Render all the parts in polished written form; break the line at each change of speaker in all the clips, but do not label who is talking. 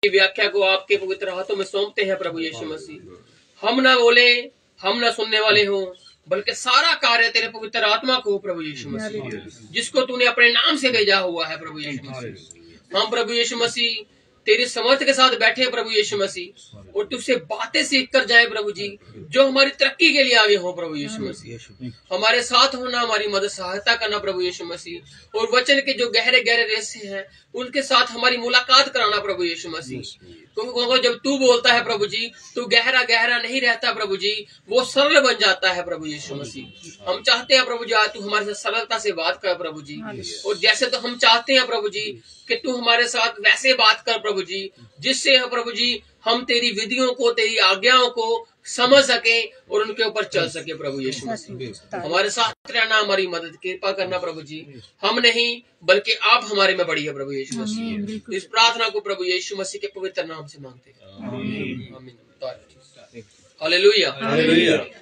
व्याख्या को आपके पवित्र हाथों में सौंपते हैं प्रभु यीशु मसीह। हम ना बोले, हम ना सुनने वाले हों, बल्कि सारा कार्य तेरे पवित्र आत्मा को प्रभु यीशु मसीह, जिसको तूने अपने नाम से भेजा हुआ है प्रभु यीशु मसीह। हम प्रभु यीशु मसीह तेरी समर्थ के साथ बैठे प्रभु यीशु मसीह, और तुझसे बातें सीख कर जाए प्रभु जी, जो हमारी तरक्की के लिए आगे हो प्रभु यीशु मसीह। हमारे साथ होना, हमारी मदद सहायता करना प्रभु यीशु मसीह, और वचन के जो गहरे गहरे रहस्य हैं उनके साथ हमारी मुलाकात कराना प्रभु यीशु मसीह। क्योंकि जब तू बोलता है प्रभु जी, तू गहरा गहरा नहीं रहता प्रभु जी, वो सरल बन जाता है प्रभु यीशु मसीह। हम चाहते हैं प्रभु जी आज तू हमारे साथ सरलता से बात कर प्रभु जी, और जैसे तो हम चाहते हैं प्रभु जी कि तू हमारे साथ वैसे बात कर प्रभु जी, जिससे प्रभु जी हम तेरी विधियों को, तेरी आज्ञाओं को समझ सके और उनके ऊपर चल सके प्रभु यीशु मसीह। हमारे साथ रहना, हमारी मदद कृपा करना प्रभु जी। हम नहीं बल्कि आप हमारे में बड़ी है प्रभु यीशु मसीह। इस प्रार्थना को प्रभु यीशु मसीह के पवित्र नाम से मांगते हैं, आमीन। Hallelujah,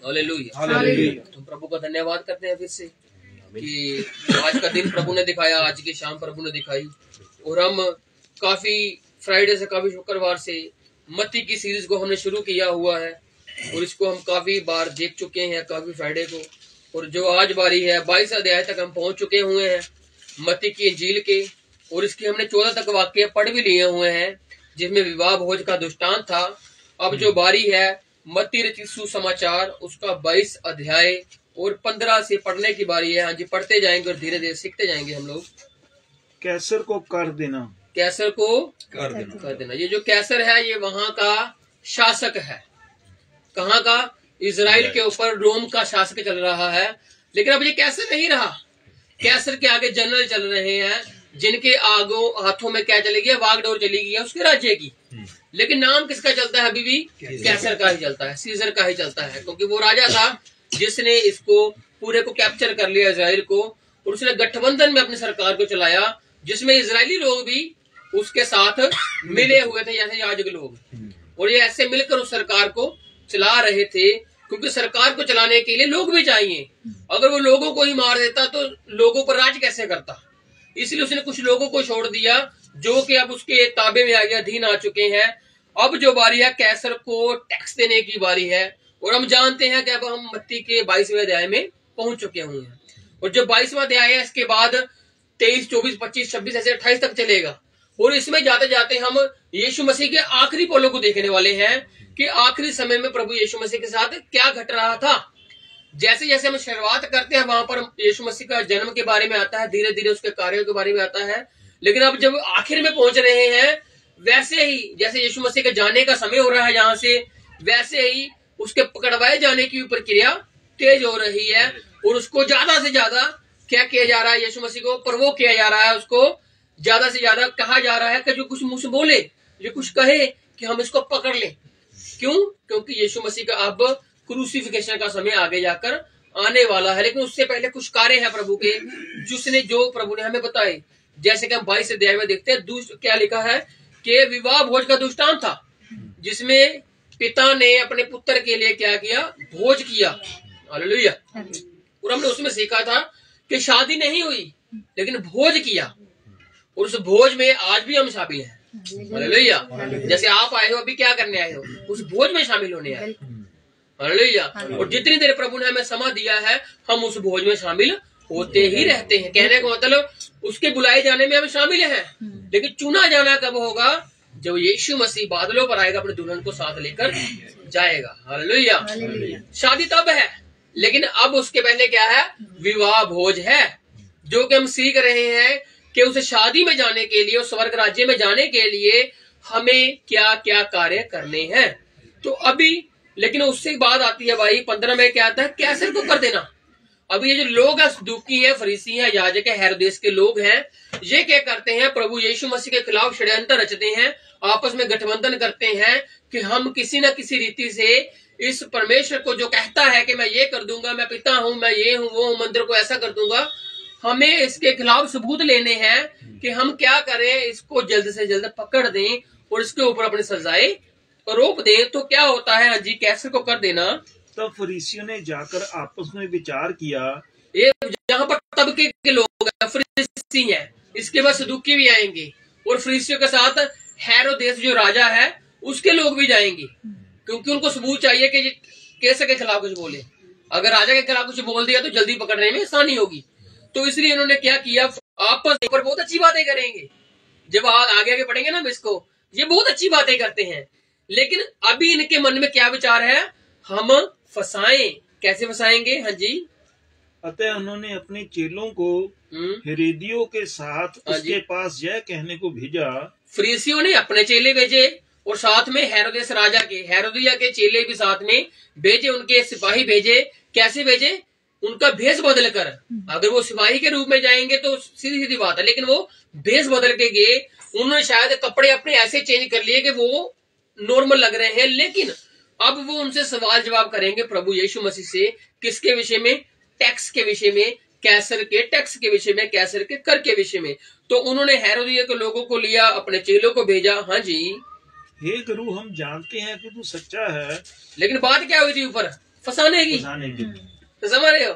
hallelujah. तो प्रभु का धन्यवाद करते हैं फिर से कि आज का दिन प्रभु ने दिखाया, आज की शाम प्रभु ने दिखाई, और हम काफी फ्राइडे से, काफी शुक्रवार से मत्ती की सीरीज को हमने शुरू किया हुआ है, और इसको हम काफी बार देख चुके हैं, काफी फ्राइडे को। और जो आज बारी है 22 अध्याय तक हम पहुंच चुके हुए हैं मत्ती की इंजील के, और इसके हमने 14 तक वाक्य पढ़ भी लिए हुए हैं, जिसमें विवाह भोज का दृष्टांत था। अब जो बारी है मत्ती रचित सुसमाचार, उसका 22 अध्याय और 15 से पढ़ने की बारी है। हाँ जी, पढ़ते जाएंगे और धीरे धीरे सीखते जाएंगे हम लोग।
कैसर को कर देना,
कैसर को कर देना। ये जो कैसर है ये वहां का शासक है। कहाँ का? इजराइल के ऊपर रोम का शासक चल रहा है। लेकिन अब ये कैसर नहीं रहा, कैसर के आगे जनरल चल रहे हैं, जिनके आगो हाथों में क्या चली गई? वागडोर चली गई है उसके राज्य की। लेकिन नाम किसका चलता है? अभी भी कैसर का ही चलता है, सीजर का ही चलता है, क्योंकि वो राजा था जिसने इसको पूरे को कैप्चर कर लिया इजराइल को, और उसने गठबंधन में अपनी सरकार को चलाया, जिसमें इजरायली लोग भी उसके साथ मिले हुए थे, जैसे याजक लोग, और ये ऐसे मिलकर उस सरकार को चला रहे थे। क्योंकि सरकार को चलाने के लिए लोग भी चाहिए। अगर वो लोगों को ही मार देता तो लोगों पर राज कैसे करता? इसलिए उसने कुछ लोगों को छोड़ दिया, जो कि अब उसके ताबे में आ गया, अधीन आ चुके हैं। अब जो बारी है कैसर को टैक्स देने की बारी है, और हम जानते हैं कि अब हम मत्ती के 22वें अध्याय में पहुंच चुके हुए हैं। और जो 22वां अध्याय है इसके बाद 23, 24, 25, 26 ऐसे 28 तक चलेगा, और इसमें जाते जाते हम यीशु मसीह के आखिरी पलों को देखने वाले हैं कि आखिरी समय में प्रभु यीशु मसीह के साथ क्या घट रहा था। जैसे जैसे हम शुरुआत करते हैं वहां पर यीशु मसीह का जन्म के बारे में आता है, धीरे धीरे उसके कार्यों के बारे में आता है। लेकिन अब जब आखिर में पहुंच रहे हैं, वैसे ही जैसे यीशु मसीह के जाने का समय हो रहा है यहाँ से, वैसे ही उसके पकड़वाए जाने की प्रक्रिया तेज हो रही है, और उसको ज्यादा से ज्यादा क्या किया जा रहा है? यीशु मसीह को प्रवोक किया जा रहा है, उसको ज्यादा से ज्यादा कहा जा रहा है कि जो कुछ मुंह से बोले, जो कुछ कहे, कि हम इसको पकड़ लें। क्यों? क्योंकि यीशु मसीह का अब क्रूसिफिकेशन का समय आगे जाकर आने वाला है। लेकिन उससे पहले कुछ कार्य है प्रभु के, जिसने जो प्रभु ने हमें बताए। जैसे कि हम 22 अध्याय में देखते हैं, क्या लिखा है कि विवाह भोज का दृष्टांत था, जिसमें पिता ने अपने पुत्र के लिए क्या किया? भोज किया। हालेलुया। और हमने उसमें सीखा था कि शादी नहीं हुई, लेकिन भोज किया, और उस भोज में आज भी हम शामिल हैं। हालेलुया। जैसे आप आए हो, अभी क्या करने आए हो? उस भोज में शामिल होने आए। हालेलुया। और जितनी देर प्रभु ने हमें समय दिया है, हम उस भोज में शामिल होते ही रहते हैं। कहने का मतलब उसके बुलाए जाने में हम शामिल हैं, लेकिन चुना जाना कब होगा? जब यीशु मसीह बादलों पर आएगा, अपने दुल्हन को साथ लेकर जाएगा। हालेलुया। शादी तब है, लेकिन अब उसके पहले क्या है? विवाह भोज है, जो कि हम सीख रहे हैं कि उस शादी में जाने के लिए, उस स्वर्ग राज्य में जाने के लिए हमें क्या क्या कार्य करने हैं। तो अभी लेकिन उससे बाद आती है भाई 15 में क्या आता है? कैसर को कर देना। अभी ये जो लोग हैं, सदूकी हैं, फरीसी हैं, याजक है, हेरोदेस के लोग हैं, ये क्या करते हैं? प्रभु यीशु मसीह के खिलाफ षड्यंत्र रचते हैं, आपस में गठबंधन करते हैं कि हम किसी न किसी रीति से इस परमेश्वर को, जो कहता है कि मैं ये कर दूंगा, मैं पिता हूं, मैं ये हूं, वो हूं, मंदिर को ऐसा कर दूंगा, हमें इसके खिलाफ सबूत लेने हैं कि हम क्या करें, इसको जल्द से जल्द पकड़ दें और इसके ऊपर अपनी सजाएं रोप दें। तो क्या होता है? जी, कैसर को कर देना।
तब फरीसियों ने जाकर आपस में विचार किया।
ये जहाँ पर तबके के लोग हैं, फरीसी हैं, इसके बाद सदूकी भी आएंगे, और फरीसियों के साथ हेरोदेस जो राजा है उसके लोग भी जाएंगे, क्योंकि उनको सबूत चाहिए कि कैसे के खिलाफ कुछ बोले। अगर राजा के खिलाफ कुछ बोल दिया तो जल्दी पकड़ने में आसानी होगी। तो इसलिए इन्होंने क्या किया, आपस में बहुत अच्छी बातें करेंगे। जब आगे आगे पढ़ेंगे ना इसको, ये बहुत अच्छी बातें करते हैं, लेकिन अभी इनके मन में क्या विचार है, हम फंसाएं। कैसे फंसाएंगे? हाँ जी।
अतः उन्होंने अपने चेलों को हेरोदियों के साथ उसके पास यह कहने को भेजा।
फरीसियों ने अपने चेले भेजे और साथ में हेरोदेस राजा के, हेरोदिया के चेले भी साथ में भेजे, उनके सिपाही भेजे। कैसे भेजे? उनका भेष बदल कर। अगर वो सिपाही के रूप में जाएंगे तो सीधी सीधी बात है, लेकिन वो भेष बदल के गए। उन्होंने शायद कपड़े अपने ऐसे चेंज कर लिए कि वो नॉर्मल लग रहे हैं, लेकिन अब वो उनसे सवाल जवाब करेंगे प्रभु यीशु मसीह से। किसके विषय में? टैक्स के विषय में, कैसर के टैक्स के विषय में, कैसर के कर के विषय में। तो उन्होंने हेरोदिया के लोगों को लिया, अपने चेलों को भेजा। हाँ जी।
हे गुरु, हम जानते हैं कि तू सच्चा है।
लेकिन बात क्या हुई थी ऊपर? फंसाने की। तो समझ रहे हो,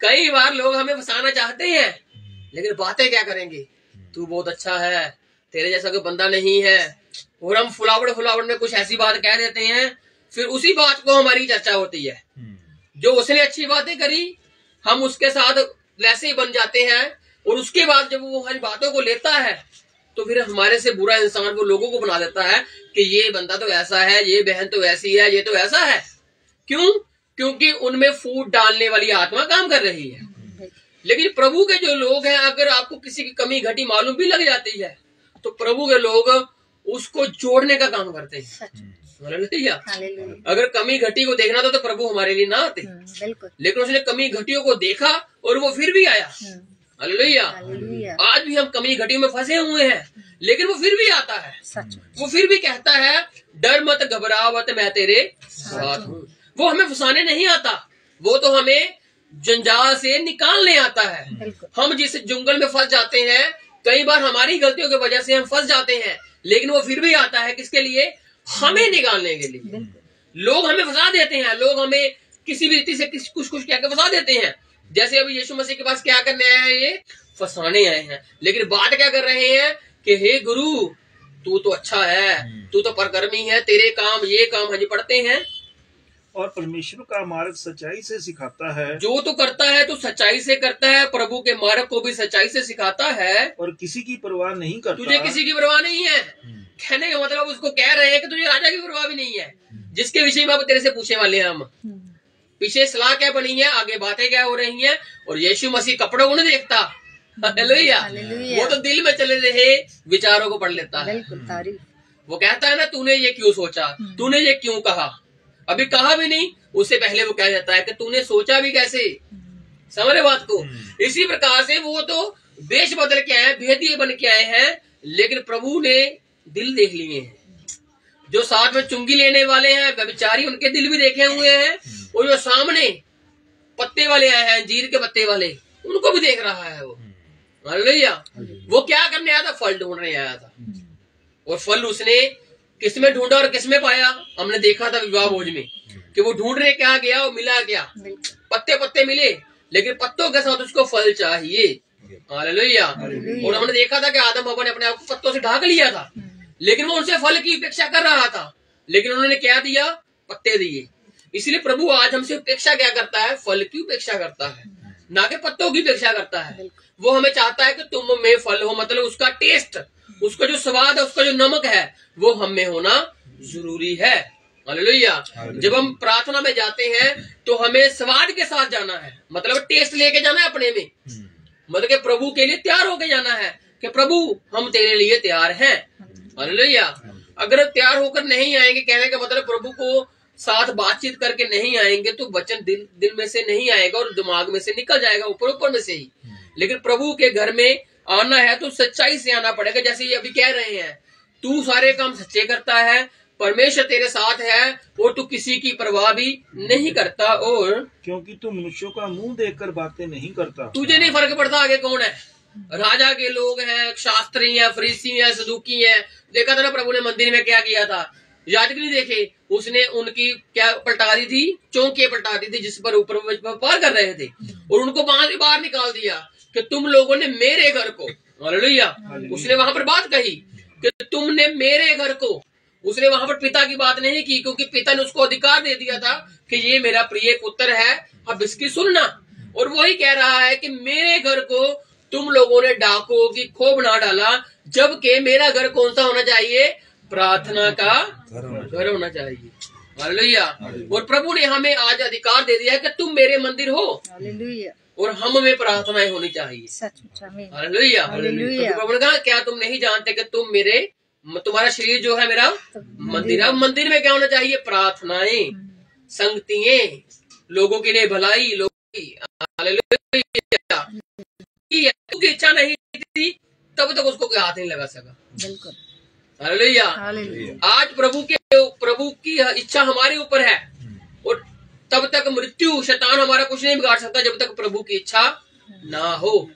कई बार लोग हमें फंसाना चाहते हैं, लेकिन बातें क्या करेंगे, तू बहुत अच्छा है, तेरे जैसा कोई बंदा नहीं है, और हम फुलावड़ में कुछ ऐसी बात कह देते हैं, फिर उसी बात को हमारी चर्चा होती है। जो उसने अच्छी बातें करी, हम उसके साथ वैसे ही बन जाते हैं, और उसके बाद जब वो हमारी बातों को लेता है तो फिर हमारे से बुरा इंसान वो लोगों को बना देता है कि ये बंदा तो ऐसा है, ये बहन तो ऐसी है, ये तो ऐसा है। क्यों? क्योंकि उनमें फूट डालने वाली आत्मा काम कर रही है। लेकिन प्रभु के जो लोग हैं, अगर आपको किसी की कमी घटी मालूम भी लग जाती है, तो प्रभु के लोग उसको जोड़ने का काम करते हैं। हालेलुया। अगर कमी घटी को देखना तो प्रभु हमारे लिए ना आते, लेकिन उसने कमी घटियों को देखा और वो फिर भी आया। हालेलुया। आज भी हम कमी घटियों में फंसे हुए हैं, लेकिन वो फिर भी आता है। वो फिर भी कहता है, डर मत घबरावत, मैं तेरे साथ हूँ। वो हमें फंसाने नहीं आता, वो तो हमें जंजाल से निकालने आता है। हम जिस जंगल में फंस जाते हैं, कई बार हमारी गलतियों की वजह से हम फंस जाते हैं, लेकिन वो फिर भी आता है। किसके लिए? हमें निकालने के लिए। लोग हमें फंसा देते हैं, लोग हमें किसी भी रीति से कुछ कहकर फंसा देते हैं। जैसे अभी यीशु मसीह के पास क्या करने आए हैं? ये फंसाने आए हैं। लेकिन बात क्या कर रहे हैं कि हे गुरु, तू तो अच्छा है, तू तो परकर्मी है, तेरे काम ये काम हम पढ़ते हैं।
और परमेश्वर का मार्ग सच्चाई से सिखाता है।
जो तो करता है तो सच्चाई से करता है, प्रभु के मार्ग को भी सच्चाई से सिखाता है,
और किसी की परवाह नहीं करता।
तुझे किसी की परवाह नहीं है। कहने का मतलब उसको कह रहे हैं कि तुझे राजा की परवाह भी नहीं है, जिसके विषय में अब तेरे से पूछने वाले हैं हम। पीछे सलाह क्या बनी है, आगे बातें क्या हो रही हैं, और यीशु मसीह कपड़ों को नहीं देखता। हालेलुया। वो तो दिल में चले रहे विचारों को पढ़ लेता है। वो कहता है ना, तूने ये क्यों सोचा, तूने ये क्यों कहा। अभी कहा भी नहीं, उससे पहले वो कह देता है कि तूने सोचा भी कैसे। समझ रहे बात को? इसी प्रकार से वो तो वेश बदल के आए, भेदिए बन के आए हैं, लेकिन प्रभु ने दिल देख लिए हैं। जो साथ में चुंगी लेने वाले हैं, व्यभिचारी, उनके दिल भी देखे हुए हैं, और जो सामने पत्ते वाले आए हैं, अंजीर के पत्ते वाले, उनको भी देख रहा है वो। हालेलुया। वो क्या करने आया था? फल ढूंढने आया था। और फल उसने किसमें ढूंढा और किसमें पाया? हमने देखा था विवाह भोज में कि वो ढूंढने क्या गया और मिला क्या? पत्ते पत्ते मिले, लेकिन पत्तों के साथ उसको फल चाहिए। हालेलुया। और हमने देखा था कि आदम हव्वा ने अपने आप को पत्तों से ढाक लिया था, लेकिन वो उनसे फल की अपेक्षा कर रहा था, लेकिन उन्होंने क्या दिया? पत्ते दिए। इसलिए प्रभु आज हमसे अपेक्षा क्या करता है? फल की अपेक्षा करता है, ना कि पत्तों की अपेक्षा करता है। वो हमें चाहता है कि तुम में फल हो, मतलब उसका टेस्ट, उसका जो स्वाद है, उसका जो नमक है, वो हम में होना जरूरी है। हालेलुया। जब हम प्रार्थना में जाते हैं तो हमें स्वाद के साथ जाना है, मतलब टेस्ट लेके जाना है अपने में, मतलब कि प्रभु के लिए तैयार होके जाना है कि प्रभु हम तेरे लिए तैयार हैं। हालेलुया। अगर तैयार होकर नहीं आएंगे, कहने का मतलब प्रभु को साथ बातचीत करके नहीं आएंगे, तो वचन दिल में से नहीं आएगा और दिमाग में से निकल जाएगा, ऊपर में से ही। लेकिन प्रभु के घर में आना है तो सच्चाई से आना पड़ेगा। जैसे ये अभी कह रहे हैं, तू सारे काम सच्चे करता है, परमेश्वर तेरे साथ है, और तू किसी की परवाह भी नहीं करता, और
क्योंकि तू मनुष्यों का मुंह देखकर बातें नहीं करता।
तुझे नहीं फर्क पड़ता आगे कौन है, राजा के लोग हैं, शास्त्री हैं, फरीसी हैं, सदूकी हैं। देखा था ना प्रभु ने मंदिर में क्या किया था? याजक नहीं देखे, उसने उनकी क्या पलटा दी थी? चौकियां पलटा दी थी, जिस पर ऊपर व्यापार कर रहे थे, और उनको बाहर निकाल दिया कि तुम लोगों ने मेरे घर को। हालेलुया। उसने वहां पर बात कही कि तुमने मेरे घर को, उसने वहां पर पिता की बात नहीं की, क्योंकि पिता ने उसको अधिकार दे दिया था कि ये मेरा प्रिय पुत्र है, अब इसकी सुनना। और वही कह रहा है कि मेरे घर को तुम लोगों ने डाकुओं की खो बना डाला, जबकि मेरा घर कौन सा होना चाहिए? प्रार्थना का घर होना चाहिए। हालेलुया। और प्रभु ने हमें आज अधिकार दे दिया है कि तुम मेरे मंदिर हो, और हम में प्रार्थनाएं होनी चाहिए। हालेलुया। तो प्रभु ने कहा क्या तुम नहीं जानते कि तुम्हारा शरीर जो है मेरा मंदिर है। अब मंदिर में क्या होना चाहिए? प्रार्थनाएं, संगतियां, लोगों के लिए भलाई, लोगों की। हालेलुया। क्योंकि इच्छा नहीं थी तब तक उसको कोई हाथ नहीं लगा सका।
बिल्कुल।
हालेलुया। आज प्रभु की इच्छा हमारे ऊपर है, और तब तक मृत्यु, शैतान हमारा कुछ नहीं बिगाड़ सकता जब तक प्रभु की इच्छा ना हो।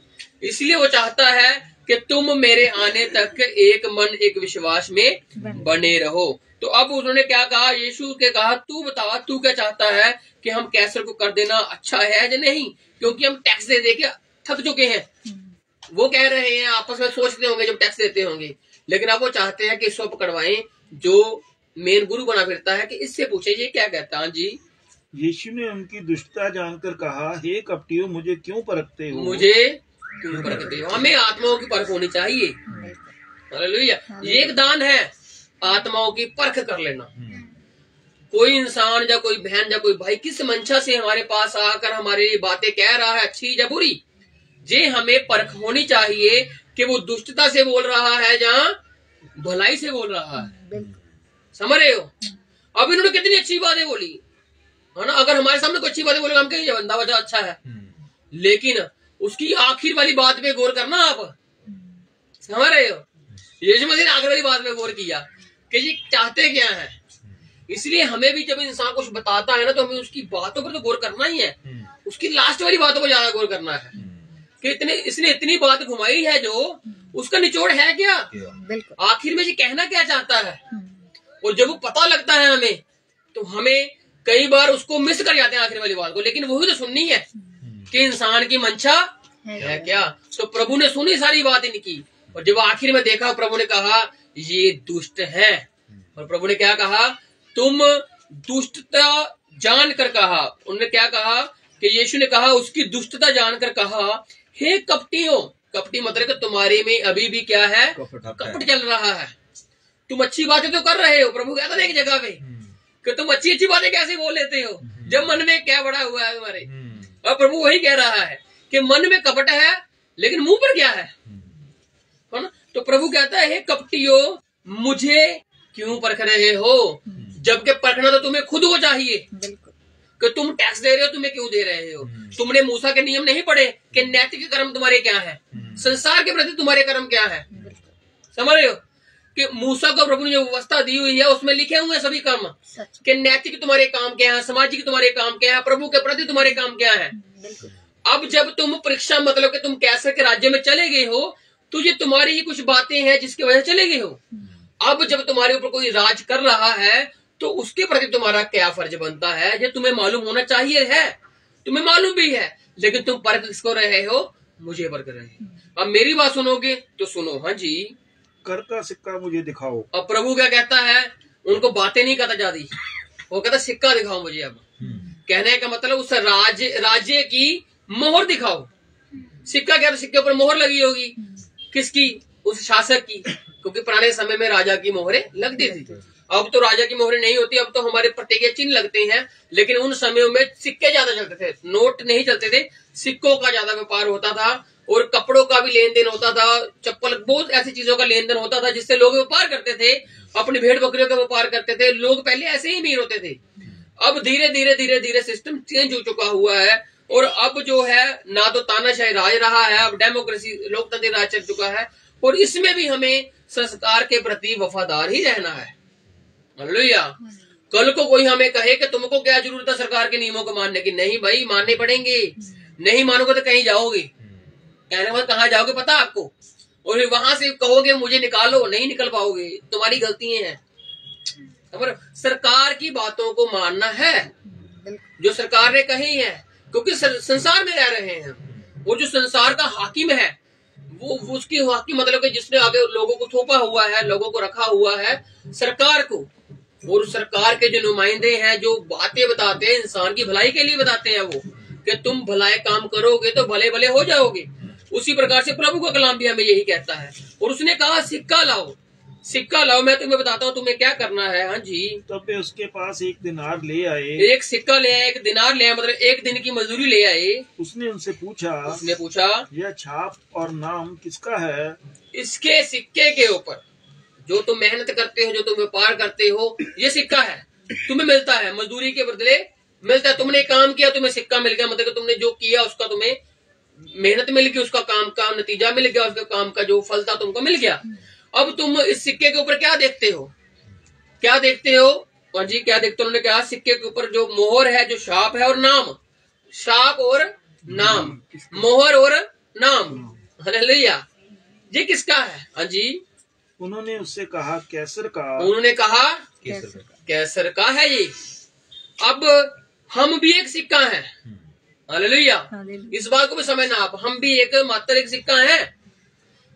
इसलिए वो चाहता है कि तुम मेरे आने तक एक मन एक विश्वास में बने रहो। तो अब उन्होंने क्या कहा? यीशु के कहा तू बता, तू क्या चाहता है कि हम कैसर को कर देना अच्छा है या नहीं? क्योंकि हम टैक्स दे के थक चुके हैं। वो कह रहे हैं, आपस में सोचते होंगे जब टैक्स देते होंगे, लेकिन अब वो चाहते हैं कि इसको पकड़वाएं जो मेन गुरु बना फिरता है, कि इससे पूछे ये क्या कहता है। जी,
यीशु ने उनकी दुष्टता जानकर कहा, हे कपटियों, मुझे क्यों परखते हो?
मुझे क्यों परखते हो? हमें आत्माओं की परख होनी चाहिए। हालेलुया। ये एक दान है, आत्माओं की परख कर लेना। कोई इंसान या कोई बहन या कोई भाई किस मंशा से हमारे पास आकर हमारी बातें कह रहा है, अच्छी या बुरी, ये हमें परख होनी चाहिए कि वो दुष्टता से बोल रहा है या भलाई से बोल रहा है। समझ रहे हो? अब इन्होंने कितनी अच्छी बातें बोली है ना। अगर हमारे सामने कोई अच्छी बातें बोलेगा हम कहेंगे बंदा बचा अच्छा है, लेकिन उसकी आखिर वाली बात पे गौर करना। आप समझ रहे हो? यीशु मसीह ने आखिर वाली बात पे गौर किया कि ये चाहते क्या है। इसलिए हमें भी जब इंसान कुछ बताता है ना, तो हमें उसकी बातों पर तो गौर करना ही है, उसकी लास्ट वाली बातों पर ज्यादा गौर करना है कि इसने इतनी बात घुमाई है, जो उसका निचोड़ है क्या, आखिर में ये कहना क्या चाहता है। और जब वो पता लगता है हमें, तो हमें कई बार उसको मिस कर जाते हैं आखिर वाली बात को, लेकिन वही तो सुननी है कि इंसान की मंशा है क्या। तो प्रभु ने सुनी सारी बात इनकी, और जब आखिर में देखा, प्रभु ने कहा ये दुष्ट है। और प्रभु ने क्या कहा? तुम दुष्टता जानकर कहा। उन्होंने क्या कहा कि यीशु ने कहा, उसकी दुष्टता जानकर कहा, हे कपटियों। कपटी मतलब कि तुम्हारे में अभी भी क्या है? कपट चल रहा है। तुम अच्छी बातें तो कर रहे हो, प्रभु कहता है एक जगह पे कि तुम अच्छी अच्छी बातें कैसे बोल लेते हो जब मन में क्या बड़ा हुआ है तुम्हारे। और प्रभु वही कह रहा है कि मन में कपट है, लेकिन मुंह पर क्या है ना। तो प्रभु कहता है, हे कपटियों, मुझे क्यों परख रहे हो? जबकि परखना तो तुम्हें खुद को चाहिए कि तुम टैक्स दे रहे हो, तुम्हें क्यों दे रहे हो? तुमने मूसा के नियम नहीं पढ़े कि नैतिक कर्म तुम्हारे क्या है, संसार के प्रति तुम्हारे कर्म क्या है। समझ रहे हो कि मूसा को प्रभु ने जो व्यवस्था दी हुई है, उसमें लिखे हुए सभी कर्म कि नैतिक तुम्हारे काम क्या है, सामाजिक तुम्हारे काम क्या है, प्रभु के प्रति तुम्हारे काम क्या है। अब जब तुम परीक्षा मतलब कि तुम कैसर के राज्य में चले गए हो, तो ये तुम्हारी ही कुछ बातें हैं जिसकी वजह से चले गए हो। अब जब तुम्हारे ऊपर कोई राज कर रहा है, तो उसके प्रति तुम्हारा क्या फर्ज बनता है, ये तुम्हें मालूम होना चाहिए है। तुम्हें मालूम भी है, लेकिन तुम परख किसको रहे हो? मुझे परख रहे हो। अब मेरी बात सुनोगे तो सुनो। हाँ जी,
कर का सिक्का मुझे दिखाओ।
अब प्रभु क्या कहता है? उनको बातें नहीं कहता जाती, वो कहता सिक्का दिखाओ मुझे। अब कहने का मतलब उस राज्य की मोहर दिखाओ। सिक्का क्या? तो सिक्के पर मोहर लगी होगी, किसकी? उस शासक की, क्योंकि पुराने समय में राजा की मोहरें लगती थी। अब तो राजा की मोहरें नहीं होती, अब तो हमारे प्रत्येक चिन्ह लगते हैं। लेकिन उन समयों में सिक्के ज्यादा चलते थे, नोट नहीं चलते थे, सिक्कों का ज्यादा व्यापार होता था, और कपड़ों का भी लेन देन होता था, चप्पल, बहुत ऐसी चीजों का लेन देन होता था जिससे लोग व्यापार करते थे, अपनी भेड़ बकरियों का व्यापार करते थे। लोग पहले ऐसे ही अमीर होते थे। अब धीरे धीरे धीरे धीरे सिस्टम चेंज हो चुका हुआ है, और अब जो है ना तो तानाशाही राज रहा है, अब डेमोक्रेसी, लोकतंत्र राज चल चुका है। और इसमें भी हमें संस्कार के प्रति वफादार ही रहना है। हालेलुया। कल को कोई हमें कहे कि तुमको क्या जरूरत है सरकार के नियमों को मानने की, नहीं भाई, मानने पड़ेंगे। नहीं मानोगे तो कहीं जाओगे, कहने का कहाँ जाओगे पता आपको? और फिर वहां से कहोगे मुझे निकालो, नहीं निकल पाओगे, तुम्हारी गलतियां हैं। सरकार की बातों को मानना है जो सरकार ने कही है, क्योंकि संसार में रह रहे हैं, और जो संसार का हाकिम है वो उसकी हक की मतलब कि जिसने आगे लोगों को थोपा हुआ है, लोगों को रखा हुआ है सरकार को, और सरकार के जो नुमाइंदे हैं जो बातें बताते हैं इंसान की भलाई के लिए बताते हैं, वो कि तुम भलाई काम करोगे तो भले भले हो जाओगे। उसी प्रकार से प्रभु का कलाम भी हमें यही कहता है। और उसने कहा सिक्का लाओ, सिक्का लाओ, मैं तुम्हें बताता हूँ तुम्हें क्या करना है। हाँ जी।
तब वे उसके पास एक दिनार ले आए,
एक सिक्का ले आए, एक दिनार ले आए, मतलब एक दिन की मजदूरी ले आए।
उसने उनसे पूछा, यह छाप और नाम किसका है?
इसके सिक्के के ऊपर जो तुम मेहनत करते हो, जो तुम व्यापार करते हो, ये सिक्का है, तुम्हें मिलता है, मजदूरी के बदले मिलता है। तुमने काम किया, तुम्हें सिक्का मिल गया, मतलब तुमने जो किया उसका तुम्हें मेहनत मिल गई, उसका काम का नतीजा मिल गया, उसका काम का जो फल था तुमको मिल गया। अब तुम इस सिक्के के ऊपर क्या देखते हो, क्या देखते हो? और जी क्या देखते हो? उन्होंने कहा सिक्के के ऊपर जो मोहर है, जो शाप है और नाम, शाप और नाम, मोहर और नाम। हालेलुया। ये किसका है? हाँ जी।
उन्होंने उससे कहा कैसर का।
उन्होंने कहा कैसर का है ये। अब हम भी एक सिक्का है। हालेलुया। इस बात को भी समझना आप, हम भी एक मात्र एक सिक्का है।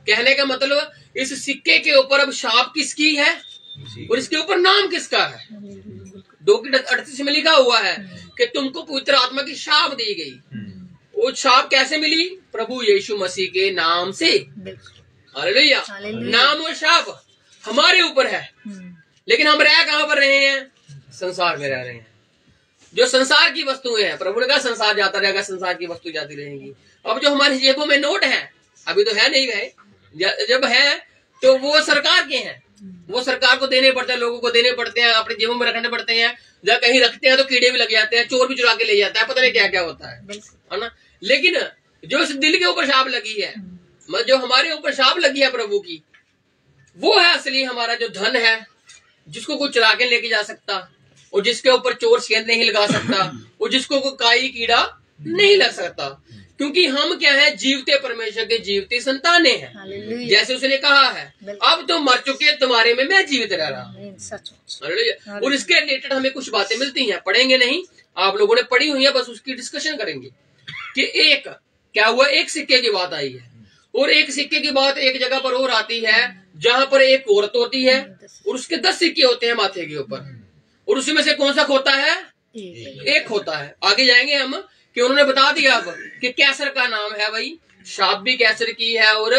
कहने का मतलब इस सिक्के के ऊपर अब शाप किसकी है और इसके ऊपर नाम किसका है। 2:38 में लिखा हुआ है कि तुमको पवित्र आत्मा की शाप दी गई। वो शाप कैसे मिली? प्रभु यीशु मसीह के नाम से। हालेलुया। नाम और शाप हमारे ऊपर है, लेकिन हम रह कहां पर रहे हैं? संसार में रह रहे हैं। जो संसार की वस्तुएं हैं, प्रभु ने कहा संसार जाता रहेगा, संसार की वस्तु जाती रहेंगी। अब जो हमारी जेबों में नोट है, अभी तो है नहीं गए, जब है तो वो सरकार के हैं, वो सरकार को देने पड़ते हैं, लोगों को देने पड़ते हैं, अपनी जेबों में रखने पड़ते हैं। जब कहीं रखते हैं तो कीड़े भी लग जाते हैं, चोर भी चुरा के ले जाता है, पता नहीं क्या क्या होता है ना। लेकिन जो इस दिल के ऊपर शाप लगी है, जो हमारे ऊपर शाप लगी है प्रभु की, वो है असली हमारा जो धन है, जिसको कोई चुरा के लेके जा सकता, और जिसके ऊपर चोर सेंध नहीं लगा सकता, और जिसको कोई काई कीड़ा नहीं लग सकता, क्योंकि हम क्या है? जीवते परमेश्वर के जीवते संतानें हैं। जैसे उसने कहा है अब तो मर चुके, तुम्हारे में मैं जीवित रह रहा हूँ। और इसके रिलेटेड हमें कुछ बातें मिलती हैं, पढ़ेंगे नहीं, आप लोगों ने पढ़ी हुई है, बस उसकी डिस्कशन करेंगे कि एक क्या हुआ। एक सिक्के की बात आई है, और एक सिक्के की बात एक जगह पर और आती है जहां पर एक औरत होती है और उसके 10 सिक्के होते हैं माथे के ऊपर, और उसमें से कौन सा खोता है? एक होता है। आगे जाएंगे हम कि उन्होंने बता दिया अब कि कैसर का नाम है भाई, शाप भी कैसर की है और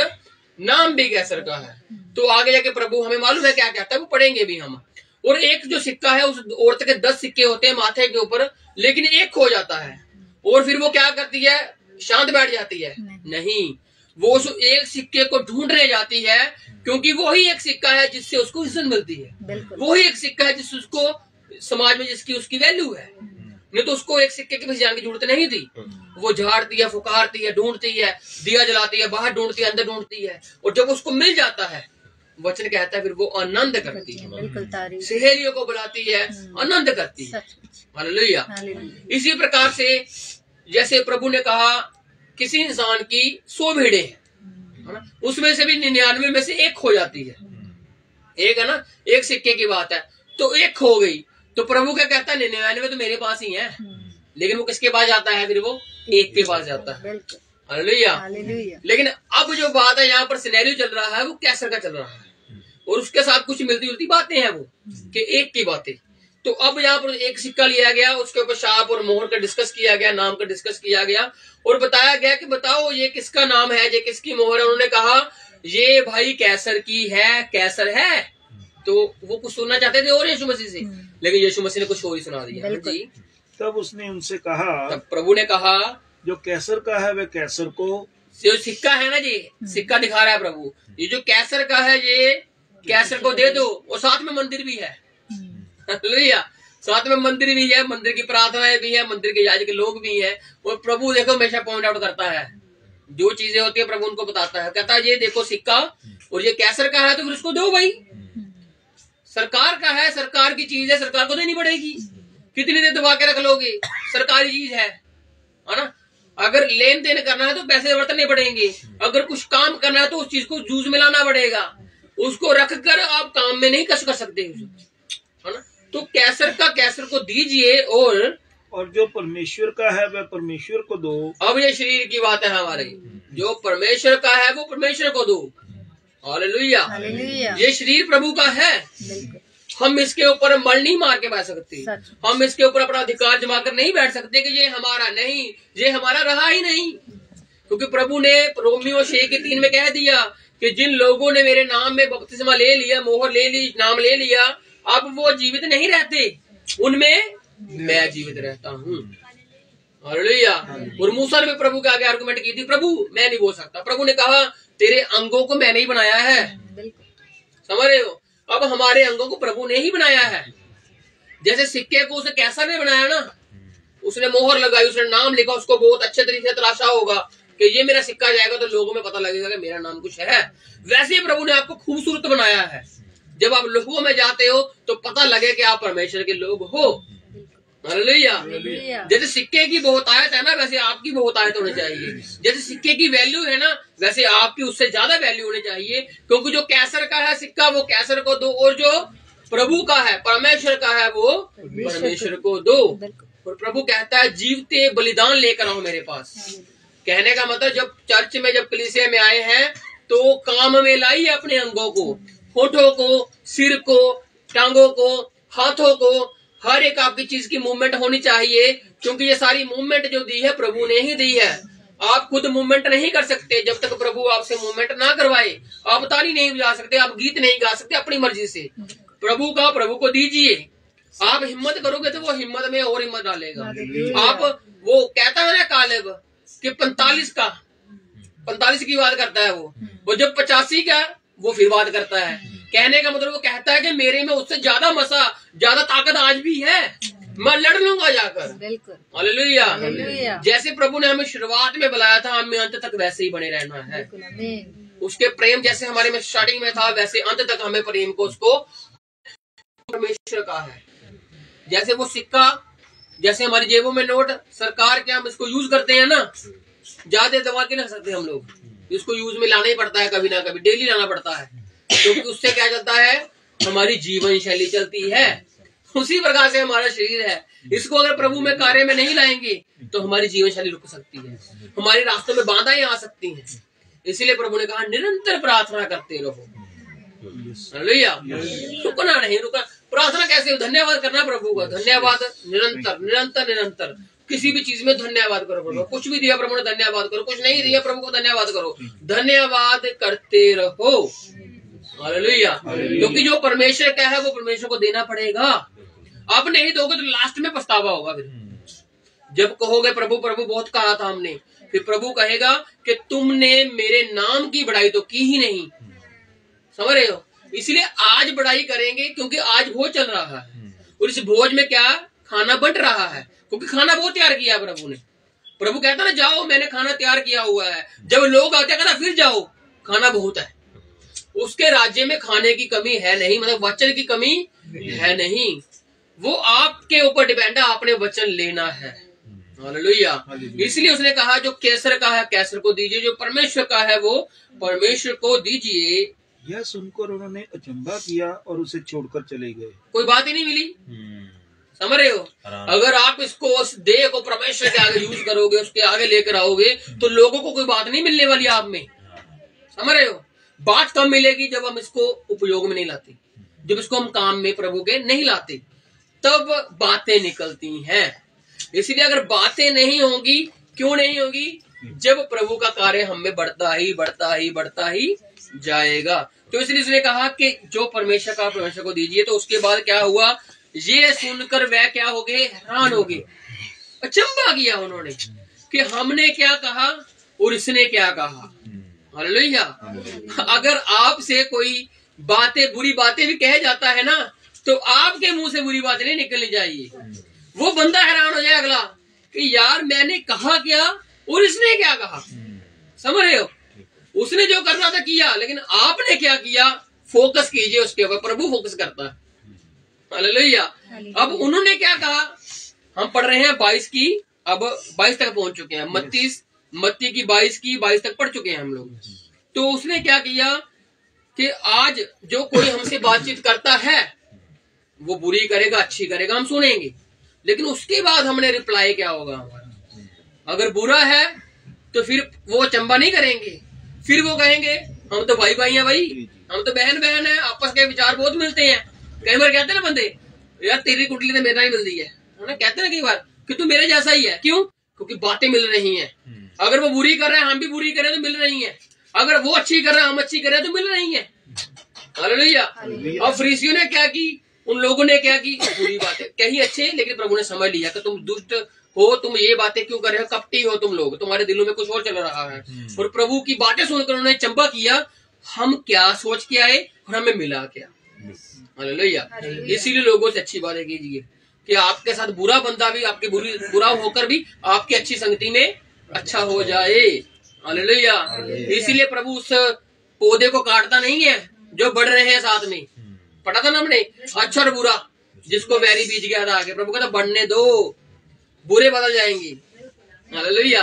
नाम भी कैसर का है। तो आगे जाके प्रभु हमें मालूम है क्या कहता है, वो पढ़ेंगे भी हम। और एक जो सिक्का है, उस औरत के 10 सिक्के होते हैं माथे के ऊपर, लेकिन एक खो जाता है, और फिर वो क्या करती है? शांत बैठ जाती है? नहीं, वो उस एक सिक्के को ढूंढने जाती है, क्योंकि वो ही एक सिक्का है जिससे उसको इज्जत मिलती है, वो ही एक सिक्का है जिससे उसको समाज में जिसकी उसकी वैल्यू है। नहीं तो उसको एक सिक्के के पीछे जाने की जरूरत नहीं थी। वो झाड़ती है, फुकारती है, ढूंढती है, दिया जलाती है, बाहर ढूंढती है, अंदर ढूंढती है, और जब उसको मिल जाता है, वचन कहता है फिर वो आनंद करती है, सहेलियों को बुलाती है, आनंद करती है। हालेलुया। इसी प्रकार से जैसे प्रभु ने कहा किसी इंसान की 100 भेड़ें हैं, उसमें से भी 99 में से एक खो जाती है। एक है ना, एक सिक्के की बात है, तो एक खो गई, तो प्रभु क्या कहता है? 99 तो मेरे पास ही है, लेकिन वो किसके पास जाता है? फिर वो एक के पास जाता है। हालेलुया। लेकिन अब जो बात है यहाँ पर सिनेरियो चल रहा है वो कैसर का चल रहा है, और उसके साथ कुछ मिलती जुलती बातें हैं वो कि एक की बातें। तो अब यहाँ पर एक सिक्का लिया गया, उसके ऊपर शाप और मोहर का डिस्कस किया गया, नाम का डिस्कस किया गया, और बताया गया कि बताओ ये किसका नाम है, ये किसकी मोहर है। उन्होंने कहा ये भाई कैसर की है, कैसर है। तो वो कुछ सुनना चाहते थे और यीशु मसीह से, लेकिन यीशु मसीह ने कुछ और ही सुना दिया जी।
तब उसने उनसे कहा, तब
प्रभु ने कहा
जो कैसर का है वे कैसर को,
जो सिक्का है ना जी, सिक्का दिखा रहा है प्रभु, ये जो कैसर का है ये कैसर को दे दो, और साथ में मंदिर भी है। हालेलुया। साथ में मंदिर भी है, मंदिर की प्रार्थनाएं भी है, मंदिर के याजक लोग भी हैं, और प्रभु देखो हमेशा पॉइंट आउट करता है, जो चीजें होती है प्रभु उनको बताता है, कहता है ये देखो सिक्का, और ये कैसर का है तो फिर उसको दो भाई, सरकार का है, सरकार की चीज है, सरकार को देनी पड़ेगी। कितनी देर दबा के रख लोगे? सरकारी चीज है ना। अगर लेन देन करना है तो पैसे बरतने पड़ेंगे, अगर कुछ काम करना है तो उस चीज को जूझ में लाना पड़ेगा, उसको रख कर आप काम में नहीं कस कर सकते, है ना। तो कैसर का कैसर को दीजिए और
और जो परमेश्वर का है वह परमेश्वर को दो।
अब ये शरीर की बात है हमारे, जो परमेश्वर का है वो परमेश्वर को दो। हालेलुया। ये शरीर प्रभु का है, हम इसके ऊपर मल नहीं मार के बैठ सकते, हम इसके ऊपर अपना अधिकार जमा कर नहीं बैठ सकते कि ये हमारा नहीं, ये हमारा रहा ही नहीं। क्योंकि प्रभु ने रोमियो 6:3 में कह दिया कि जिन लोगों ने मेरे नाम में बपतिस्मा ले लिया, मोहर ले ली, नाम ले लिया, अब वो जीवित नहीं रहते, उनमें मैं जीवित रहता हूँ। हालेलुया। और मूसा ने प्रभु के आगे आर्गुमेंट की थी, प्रभु मैं नहीं बोल सकता। प्रभु ने कहा तेरे अंगों को मैंने ही बनाया है, समझ रहे हो। अब हमारे अंगों को प्रभु ने ही बनाया है। जैसे सिक्के को उसे कैसर ने बनाया ना, उसने मोहर लगाई, उसने नाम लिखा, उसको बहुत अच्छे तरीके से तराशा होगा कि ये मेरा सिक्का जाएगा तो लोगों में पता लगेगा कि मेरा नाम कुछ है। वैसे ही प्रभु ने आपको खूबसूरत बनाया है। जब आप लोगों में जाते हो तो पता लगे कि आप परमेश्वर के लोग हो। हालेलुया। जैसे सिक्के की बहुतायत है ना, वैसे आपकी बहुतायत होनी चाहिए। जैसे सिक्के की वैल्यू है ना, वैसे आपकी उससे ज्यादा वैल्यू होनी चाहिए। क्योंकि जो कैसर का है सिक्का वो कैसर को दो, और जो प्रभु का है परमेश्वर का है वो परमेश्वर को दो। और प्रभु कहता है जीवते बलिदान लेकर आओ मेरे पास। कहने का मतलब जब चर्च में, जब कलीसिया में आए हैं तो काम में लाइए अपने अंगों को, होठों को, सिर को, टांगों को, हाथों को, हर एक आपकी चीज की मूवमेंट होनी चाहिए। क्योंकि ये सारी मूवमेंट जो दी है प्रभु ने ही दी है। आप खुद मूवमेंट नहीं कर सकते जब तक प्रभु आपसे मूवमेंट ना करवाए। आप ताली नहीं बजा सकते, आप गीत नहीं गा सकते अपनी मर्जी से। प्रभु का प्रभु को दीजिए। आप हिम्मत करोगे तो वो हिम्मत में और हिम्मत डालेगा। आप वो कहता है ना कालेब कि 45 की बात करता है वो जब 85 का वो फिर बात करता है। कहने का मतलब वो कहता है कि मेरे में उससे ज्यादा मसा, ज्यादा ताकत आज भी है, मैं लड़ लूंगा जाकर। हालेलुया। जैसे प्रभु ने हमें शुरुआत में बुलाया था, हमें अंत तक वैसे ही बने रहना है। उसके प्रेम जैसे हमारे में स्टार्टिंग में था, वैसे अंत तक हमें प्रेम को उसको परमेश्वर का है। जैसे वो सिक्का, जैसे हमारी जेबों में नोट सरकार के हम इसको यूज करते हैं ना, ज्यादा दबा के नहीं सकते हम लोग, इसको यूज में लाना ही पड़ता है, कभी ना कभी डेली लाना पड़ता है। क्योंकि उससे क्या चलता है, हमारी जीवन शैली चलती है। उसी प्रकार से हमारा शरीर है, इसको अगर प्रभु में कार्य में नहीं लाएंगे तो हमारी जीवन शैली रुक सकती है, हमारे रास्तों में बाधाएं आ सकती हैं। इसीलिए प्रभु ने कहा निरंतर प्रार्थना करते रहो। हालेलुया। रुकना नहीं, रुका। प्रार्थना कैसे? धन्यवाद करना प्रभु का, धन्यवाद निरंतर निरंतर निरंतर। किसी भी चीज में धन्यवाद करो प्रभु। कुछ भी दिया प्रभु ने धन्यवाद करो, कुछ नहीं दिया प्रभु को धन्यवाद करो, धन्यवाद करते रहो। हालेलुया। क्योंकि जो परमेश्वर का है वो परमेश्वर को देना पड़ेगा। आप नहीं दोगे तो लास्ट में पछतावा होगा। फिर जब कहोगे प्रभु प्रभु बहुत कहा था हमने, फिर प्रभु कहेगा कि तुमने मेरे नाम की बड़ाई तो की ही नहीं। समझ रहे हो? इसलिए आज बड़ाई करेंगे क्योंकि आज भोज चल रहा है, और इस भोज में क्या खाना बंट रहा है, क्योंकि खाना बहुत तैयार किया प्रभु ने। प्रभु कहता ना जाओ मैंने खाना तैयार किया हुआ है। जब लोग आते कहता फिर जाओ, खाना बहुत है। उसके राज्य में खाने की कमी है नहीं, मतलब वचन की कमी है नहीं। वो आपके ऊपर डिपेंड है, आपने वचन लेना है। हालेलुया। इसलिए उसने कहा जो कैसर का है कैसर को दीजिए, जो परमेश्वर का है वो परमेश्वर को दीजिए।
यह सुनकर उन्होंने अचंभा किया और उसे छोड़कर चले गए।
कोई बात ही नहीं मिली। समझ रहे हो? अगर आप इसको उस देह को परमेश्वर के आगे यूज करोगे, उसके आगे लेकर आओगे, तो लोगों को कोई बात नहीं मिलने वाली आप में। समझ रहे हो? बात कम मिलेगी जब हम इसको उपयोग में नहीं लाते, जब इसको हम काम में प्रभु के नहीं लाते, तब बातें निकलती हैं। इसलिए अगर बातें नहीं होंगी, क्यों नहीं होगी? जब प्रभु का कार्य हम में बढ़ता ही बढ़ता ही बढ़ता ही जाएगा। तो इसलिए उसने कहा कि जो परमेश्वर का परमेश्वर को दीजिए। तो उसके बाद क्या हुआ, ये सुनकर वह क्या हो गए, हैरान हो गए। अचंभा किया उन्होंने कि हमने क्या कहा और इसने क्या कहा। हालेलुया। अगर आपसे कोई बातें, बुरी बातें भी कह जाता है ना, तो आपके मुंह से बुरी बातें नहीं निकलनी चाहिए। वो बंदा हैरान हो जाए अगला कि यार मैंने कहा क्या और इसने क्या कहा। समझ रहे हो? उसने जो करना था किया, लेकिन आपने क्या किया, फोकस कीजिए उसके ऊपर। प्रभु फोकस करता है। हालेलुया। अब उन्होंने क्या कहा, हम पढ़ रहे हैं 22 की, अब 22 तक पहुंच चुके हैं। मत्ती की 22 तक पढ़ चुके हैं हम लोग। तो उसने क्या किया कि आज जो कोई हमसे बातचीत करता है वो बुरी करेगा अच्छी करेगा हम सुनेंगे। लेकिन उसके बाद हमने रिप्लाई क्या होगा हमारा। अगर बुरा है तो फिर वो अचंबा नहीं करेंगे, फिर वो कहेंगे हम तो भाई भाई हैं भाई, हम तो बहन बहन है, आपस के विचार बहुत मिलते हैं। कई बार कहते हैं ना बंदे, यार तेरी कुंडली तो मेरा ही मिलती है ना, कहते हैं ना कई बार कि तू मेरे जैसा ही है। क्यों? क्योंकि बातें मिल रही हैं। अगर वो बुरी कर रहे हैं, हम भी बुरी कर रहे हैं तो मिल रही है। अगर वो अच्छी कर रहे हैं, हम अच्छी कर रहे हैं तो मिल रही है। हालेलुया। अब फरीसियों ने क्या की, उन लोगों ने क्या की, बुरी बातें कही अच्छे, लेकिन प्रभु ने समझ लिया कि तुम दुष्ट हो, तुम ये बातें क्यों कर रहे हो, कपटी हो तुम लोग, तुम्हारे दिलों में कुछ और चल रहा है। और प्रभु की बातें सुनकर उन्होंने चंबा किया, हम क्या सोच के आए और हमें मिला क्या। हालेलुया। इसीलिए लोगों से अच्छी बातें कीजिए कि आपके साथ बुरा बंदा भी आपके बुरा होकर भी आपकी अच्छी संगति में अच्छा हो जाए। हालेलुया। इसीलिए प्रभु उस पौधे को काटता नहीं है जो बढ़ रहे हैं साथ में। पढ़ा था ना हमने, अच्छा और बुरा जिसको वैरी बीज गया था आगे, प्रभु कहता बढ़ने दो, बुरे बदल जाएंगे। हालेलुया।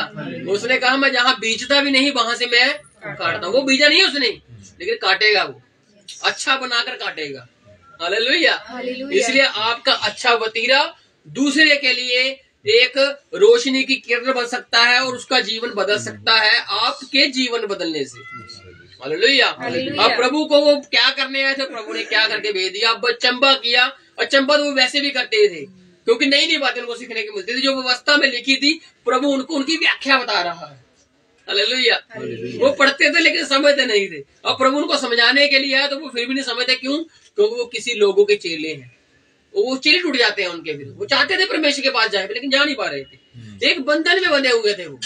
उसने कहा मैं जहाँ बीजता भी नहीं वहां से मैं काटता हूँ। वो बीजा नहीं है उसने, लेकिन काटेगा, वो अच्छा बनाकर काटेगा। हालेलुया। इसलिए आपका अच्छा वतीरा दूसरे के लिए एक रोशनी की किरण बन सकता है और उसका जीवन बदल सकता है आपके जीवन बदलने से। हालेलुया। अब प्रभु को वो क्या करने आए थे, प्रभु ने क्या करके भेज दिया। अब चंबा किया, और चंबा तो वो वैसे भी करते थे क्योंकि नई नई बातें उनको सीखने की मिलती थी। जो व्यवस्था में लिखी थी प्रभु उनको उनकी व्याख्या बता रहा है। हालेलुया। वो पढ़ते थे लेकिन समझते नहीं थे। अब प्रभु उनको समझाने के लिए आया तो वो फिर भी नहीं समझते। क्यों? क्योंकि वो किसी लोगों के चेले हैं, वो चेले टूट जाते हैं उनके। फिर वो चाहते थे परमेश्वर के पास जाए लेकिन जा नहीं पा रहे थे। एक बंधन में बंधे हुए थे वो,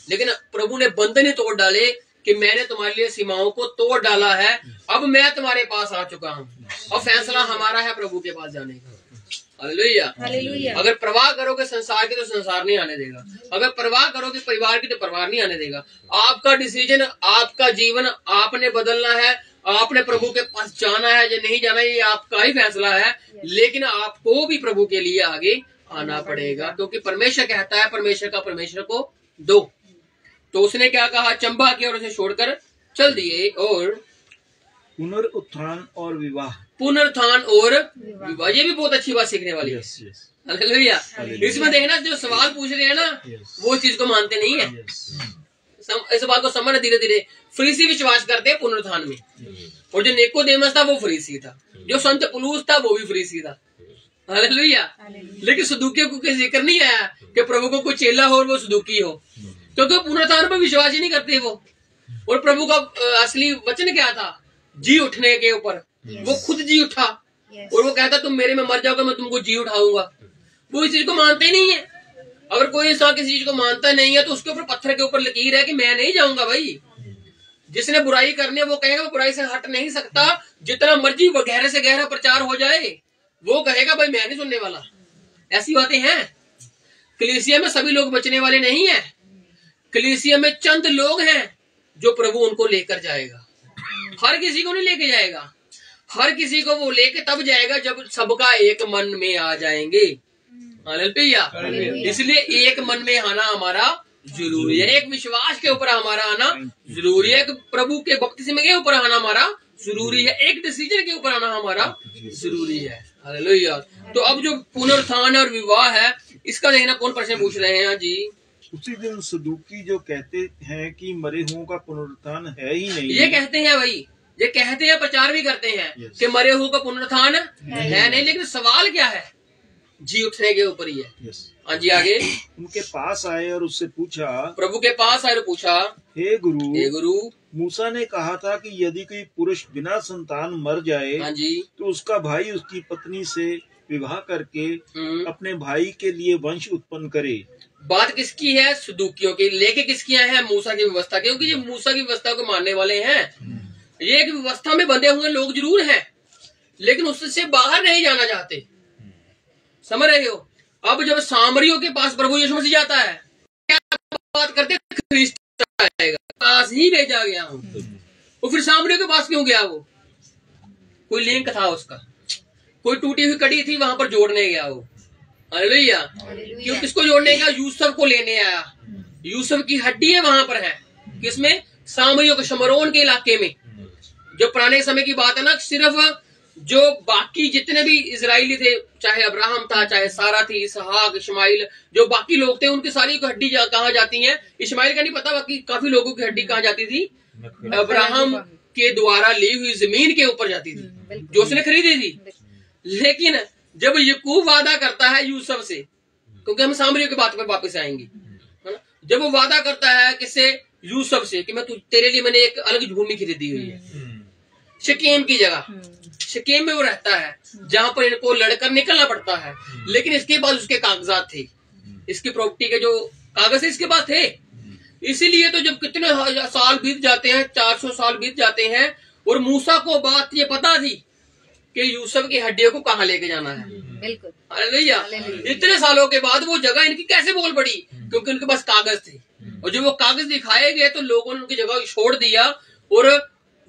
लेकिन प्रभु ने बंधन ही तोड़ डाले कि मैंने तुम्हारे लिए सीमाओं को तोड़ डाला है, अब मैं तुम्हारे पास आ चुका हूँ और फैसला हमारा है प्रभु के पास जाने का। हालेलुया। अगर परवाह करोगे संसार की तो संसार नहीं आने देगा, अगर परवाह करोगे परिवार की तो परिवार नहीं आने देगा। आपका डिसीजन, आपका जीवन आपने बदलना है, आपने प्रभु के पास जाना है या नहीं जाना, ये आपका ही फैसला है। लेकिन आपको भी प्रभु के लिए आगे आना पड़ेगा, क्योंकि परमेश्वर कहता है परमेश्वर का परमेश्वर को दो। तो उसने क्या कहा, चंबा किया और उसे छोड़कर चल दिए। और
पुनरुत्थान और विवाह,
पुनरुत्थान और विवाह, ये भी बहुत अच्छी बात सीखने वाली है। हालेलुया। इसमें देखना जो सवाल पूछ रहे हैं ना वो चीज को मानते नहीं है। इस बात को समझना धीरे धीरे। फरीसी विश्वास करते हैं पुनरुत्थान में, और जो निकोदेमस था वो फरीसी था, जो संत पुलूस था वो भी फरीसी था। हालेलुया। लेकिन सदूकियों को कोई जिक्र नहीं आया कि प्रभु को कोई चेला हो और वो सदूकी हो, क्योंकि पुनरुत्थान पर विश्वास ही नहीं करते वो। और प्रभु का असली वचन क्या था, जी उठने के ऊपर। वो खुद जी उठा और वो कहता तुम मेरे में मर जाओगे मैं तुमको जी उठाऊंगा। वो इस चीज को मानते ही नहीं है। अगर कोई इंसान किसी चीज को मानता नहीं है तो उसके ऊपर पत्थर के ऊपर लकीर है कि मैं नहीं जाऊंगा भाई। जिसने बुराई करनी है वो कहेगा वो बुराई से हट नहीं सकता, जितना मर्जी वो गहरे से गहरा प्रचार हो जाए वो कहेगा भाई मैं नहीं सुनने वाला। ऐसी बातें हैं। कलीसिया में सभी लोग बचने वाले नहीं है। कलीसिया में चंद लोग हैं जो प्रभु उनको लेकर जाएगा। हर किसी को नहीं लेके जाएगा, हर किसी को वो लेके तब जाएगा जब सबका एक मन में आ जाएंगे। हालेलुया। इसलिए एक मन में आना हमारा जरूरी है, एक विश्वास के ऊपर हमारा आना जरूरी है, एक प्रभु के बपतिस्मे के ऊपर आना हमारा जरूरी है, एक डिसीजन के ऊपर आना हमारा जरूरी है। हालेलुया। तो अब जो पुनरुत्थान और विवाह है इसका देखना कौन प्रश्न पूछ रहे हैं जी।
उसी दिन सदूकी जो कहते हैं कि मरे हुओं का पुनरुत्थान है ही नहीं,
ये कहते हैं भाई, ये कहते हैं, प्रचार भी करते हैं कि मरे हुओं का पुनरुत्थान है नहीं, लेकिन सवाल क्या है, जी उठने के ऊपर ही है। हाँ जी आगे।
उनके पास आए और उससे पूछा,
प्रभु के पास आए और पूछा,
हे गुरु,
मूसा
ने कहा था कि यदि कोई पुरुष बिना संतान मर जाए,
हाँ जी,
तो उसका भाई उसकी पत्नी से विवाह करके अपने भाई के लिए वंश उत्पन्न करे।
बात किसकी है? सदूकियों की। लेके किसकी है? मूसा की व्यवस्था, क्योंकि ये मूसा की व्यवस्था को मानने वाले हैं। ये एक व्यवस्था में बंधे हुए लोग जरूर हैं, लेकिन उससे बाहर नहीं जाना चाहते। समझ रहे हो? अब जब सामरियों के पास प्रभु यीशु मसीह जाता है, क्या बात करते? ख्रिस्ट आएगा, पास ही भेजा गया हूँ। वो फिर सामरियों के पास क्यों गया? वो कोई लिंक था उसका, कोई टूटी हुई कड़ी थी, वहां पर जोड़ने गया वो। हालेलुया। क्यों? किसको जोड़ने गया? यूसुफ को लेने आया। यूसुफ की हड्डी है वहां पर है, किसमें? सामरियों के शमरोन के इलाके में। जो पुराने समय की बात है ना, सिर्फ जो बाकी जितने भी इजराइली थे, चाहे अब्राहम था, चाहे सारा थी, इसहाक, इस्माइल, जो बाकी लोग थे, उनकी सारी हड्डी कहाँ जाती है? इस्माइल का नहीं पता, बाकी काफी लोगों की हड्डी कहाँ जाती थी? अब्राहम के द्वारा ली हुई जमीन के ऊपर जाती थी, जो उसने खरीदी थी। लेकिन जब यकूब वादा करता है यूसुफ से, क्योंकि हम सामरियों की बात पर वापस आएंगे, है ना, जब वो वादा करता है किससे? यूसुफ से, कि मैं तेरे लिए मैंने एक अलग भूमि खरीदी हुई है शकेम की जगह। शकेम में वो रहता है जहां पर इनको लड़कर निकलना पड़ता है, लेकिन इसके पास उसके कागजात थे, इसकी प्रॉपर्टी के जो कागज है इसके पास थे। इसीलिए तो जब कितने साल बीत जाते हैं, 400 साल बीत जाते हैं, और मूसा को बात ये पता थी कि यूसुफ की हड्डियों को कहाँ लेके जाना है।
बिल्कुल।
हालेलुया। इतने सालों के बाद वो जगह इनकी कैसे बोल पड़ी? क्योंकि उनके पास कागज थे, और जब वो कागज दिखाए गए तो लोगों ने उनकी जगह छोड़ दिया और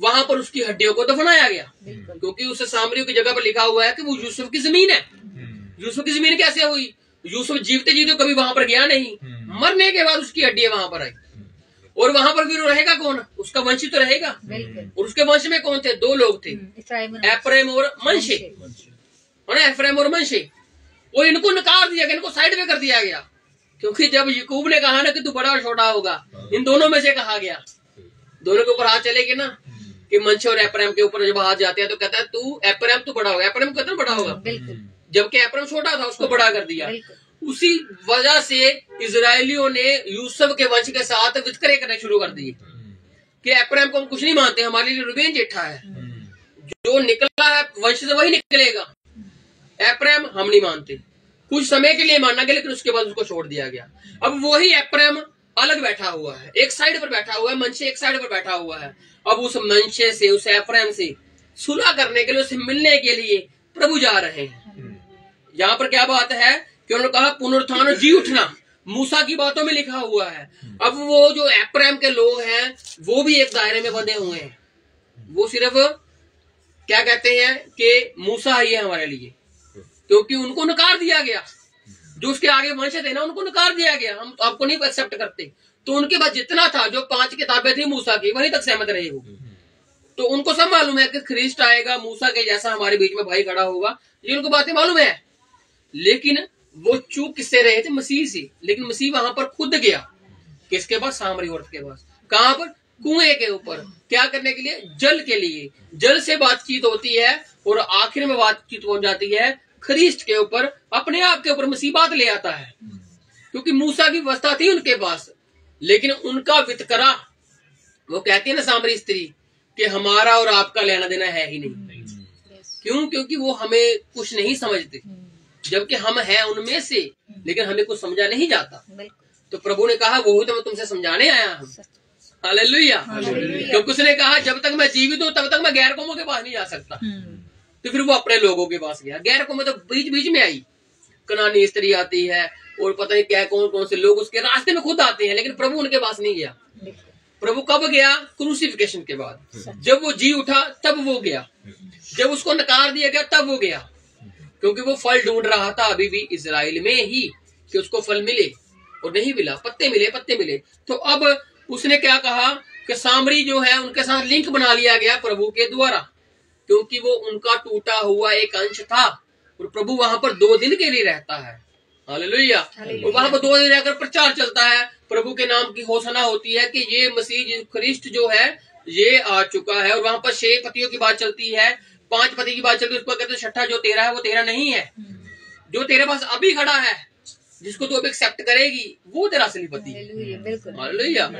वहां पर उसकी हड्डियों को दफनाया गया, क्योंकि उस सामरियों की जगह पर लिखा हुआ है कि वो यूसुफ की जमीन है। यूसुफ की जमीन कैसे हुई? यूसुफ जीवते जी तो कभी वहां पर गया नहीं, मरने के बाद उसकी हड्डियां वहां पर आई, और वहां पर फिर रहेगा कौन? उसका वंशी तो रहेगा। और उसके वंश में कौन थे? 2 लोग थे, एफ्राइम और मनशे, है ना, एफ्राइम और मनशे। वो इनको नकार दिया गया, इनको साइड में कर दिया गया, क्योंकि जब यकूब ने कहा ना कि तू बड़ा और छोटा होगा, इन दोनों में से कहा गया, दोनों के ऊपर हाथ चलेगी ना, कि मनशे और एफ्राइम के ऊपर जब हाथ जाते हैं तो कहता है तू एफ्राइम तू बड़ा होगा। एफ्राइम कितना बड़ा होगा? जबकि एफ्राइम छोटा था, उसको बड़ा कर दिया। उसी वजह से इजरायलियों ने यूसुफ के वंश के साथ वितकरे करने शुरू कर दिए कि एफ्राइम को हम कुछ नहीं मानते, हमारे लिए रूबेन जेठा है, जो निकला है वंश से वही निकलेगा, एफ्राइम हम नहीं मानते। कुछ समय के लिए माना गया, लेकिन उसके बाद उसको छोड़ दिया गया। अब वही एफ्राइम अलग बैठा हुआ है, एक साइड पर बैठा हुआ है, मनशे एक साइड पर बैठा हुआ है। अब उस मनशे से, उस एफ्राइम से सुलह करने के लिए, उससे मिलने के लिए प्रभु जा रहे हैं। यहाँ पर क्या बात है कि उन्होंने कहा पुनरुत्थान और जी उठना, मूसा की बातों में लिखा हुआ है। अब वो जो एफ्राइम के लोग हैं वो भी एक दायरे में बंधे हुए हैं, वो सिर्फ क्या कहते हैं कि मूसा ही है हमारे लिए, क्योंकि उनको नकार दिया गया। जो उसके आगे वंश थे ना, उनको नकार दिया गया, हम आपको नहीं एक्सेप्ट करते। तो उनके पास जितना था, जो 5 किताबें थी मूसा की, वहीं तक सहमत रहे वो। तो उनको सब मालूम है कि ख्रिस्ट आएगा, मूसा के जैसा हमारे बीच में भाई खड़ा होगा, ये उनको बातें मालूम है। लेकिन वो चूक किससे रहे थे? मसीह से। लेकिन मसीह वहां पर खुद गया, किसके पास? सामरी औरत के पास। कहां पर? कुएं के ऊपर। क्या करने के लिए? जल के लिए। जल से बातचीत होती है और आखिर में बातचीत हो जाती है ख्रिस्ट के ऊपर, अपने आप के ऊपर मसीह बात ले आता है, क्योंकि मूसा की व्यवस्था थी उनके पास, लेकिन उनका वितकरा, वो कहती है ना सामरी स्त्री कि हमारा और आपका लेना देना है ही नहीं। क्यों? क्योंकि वो हमें कुछ नहीं समझते, जबकि हम हैं उनमें से, लेकिन हमें कुछ समझा नहीं जाता। तो प्रभु ने कहा वो तो मैं तुमसे समझाने आया हूँ। हालेलुया। क्योंकि उसने कहा जब तक मैं जीवित हूँ तब तक मैं गैर कौमों के पास नहीं जा सकता। तो फिर वो अपने लोगों के पास गया। गैर कौमें तो बीच बीच में आई, कनानी स्त्री आती है और पता नहीं क्या कौन कौन से लोग उसके रास्ते में खुद आते हैं, लेकिन प्रभु उनके पास नहीं गया। प्रभु कब गया? क्रूसिफिकेशन के बाद। जब वो जी उठा तब वो गया, जब उसको नकार दिया गया तब वो गया, क्योंकि वो फल ढूंढ रहा था अभी भी इजराइल में ही कि उसको फल मिले, और नहीं मिला। पत्ते मिले, पत्ते मिले। तो अब उसने क्या कहा कि सामरी जो है उनके साथ लिंक बना लिया गया प्रभु के द्वारा, क्योंकि वो उनका टूटा हुआ एक अंश था, और प्रभु वहां पर 2 दिन के लिए रहता है। हालेलुया। और वहां पर 2 दिन रहकर प्रचार चलता है, प्रभु के नाम की घोषणा होती है कि ये मसीह ख्रिस्ट जो है ये आ चुका है। और वहां पर 6 पतियों की बात चलती है, 5 पति की बात चलती है, उस पर कहते हैं छठा जो तेरा है वो तेरा नहीं है, जो तेरे पास अभी खड़ा है, जिसको तू अभी एक्सेप्ट करेगी वो तेरा असली पति है। हालेलुया।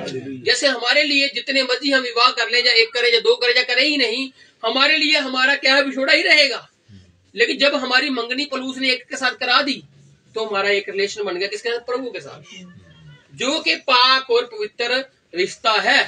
जैसे हमारे लिए जितने मर्जी हम विवाह कर ले, या 1 करे या 2 करे या करे ही नहीं, हमारे लिए हमारा क्या है? विछोड़ा ही रहेगा। लेकिन जब हमारी मंगनी पलूस ने एक के साथ करा दी तो हमारा एक रिलेशन बन गया, किसके साथ? प्रभु के साथ, जो कि पाक और पवित्र रिश्ता है।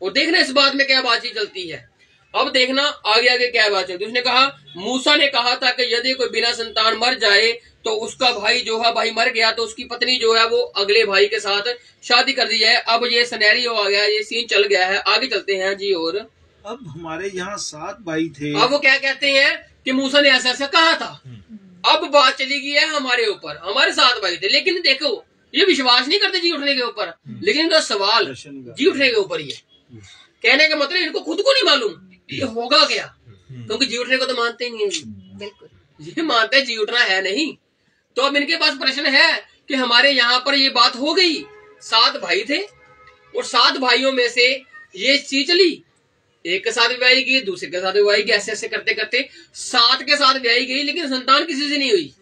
और देखना इस बात में क्या बातचीत चलती है। अब देखना आगे आगे क्या बात चलती है। उसने कहा, मूसा ने कहा था कि यदि कोई बिना संतान मर जाए तो उसका भाई जो है, भाई मर गया तो उसकी पत्नी जो है वो अगले भाई के साथ शादी कर दी जाए। अब ये सिनेरियो आ गया, ये सीन चल गया है। आगे चलते हैं जी। और
अब हमारे यहाँ 7 भाई थे।
अब वो क्या कहते हैं कि मूसा ने ऐसा ऐसा कहा था। अब बात चली गई है हमारे ऊपर, हमारे 7 भाई थे, लेकिन देखो ये विश्वास नहीं करते जी उठने के ऊपर, लेकिन इनका सवाल जी उठने के ऊपर ही है। कहने का मतलब इनको खुद को नहीं मालूम ये होगा क्या, क्योंकि जी उठने को तो मानते ही नहीं है जी।
बिल्कुल
ये मानते हैं जी उठना है नहीं। तो अब इनके पास प्रश्न है कि हमारे यहाँ पर ये बात हो गई, 7 भाई थे और 7 भाइयों में से ये चीज चली, एक के साथ ब्याही गई, दूसरे के साथ ब्याही गई, ऐसे ऐसे करते करते 7 के साथ ब्याही गई, लेकिन संतान किसी से नहीं हुई।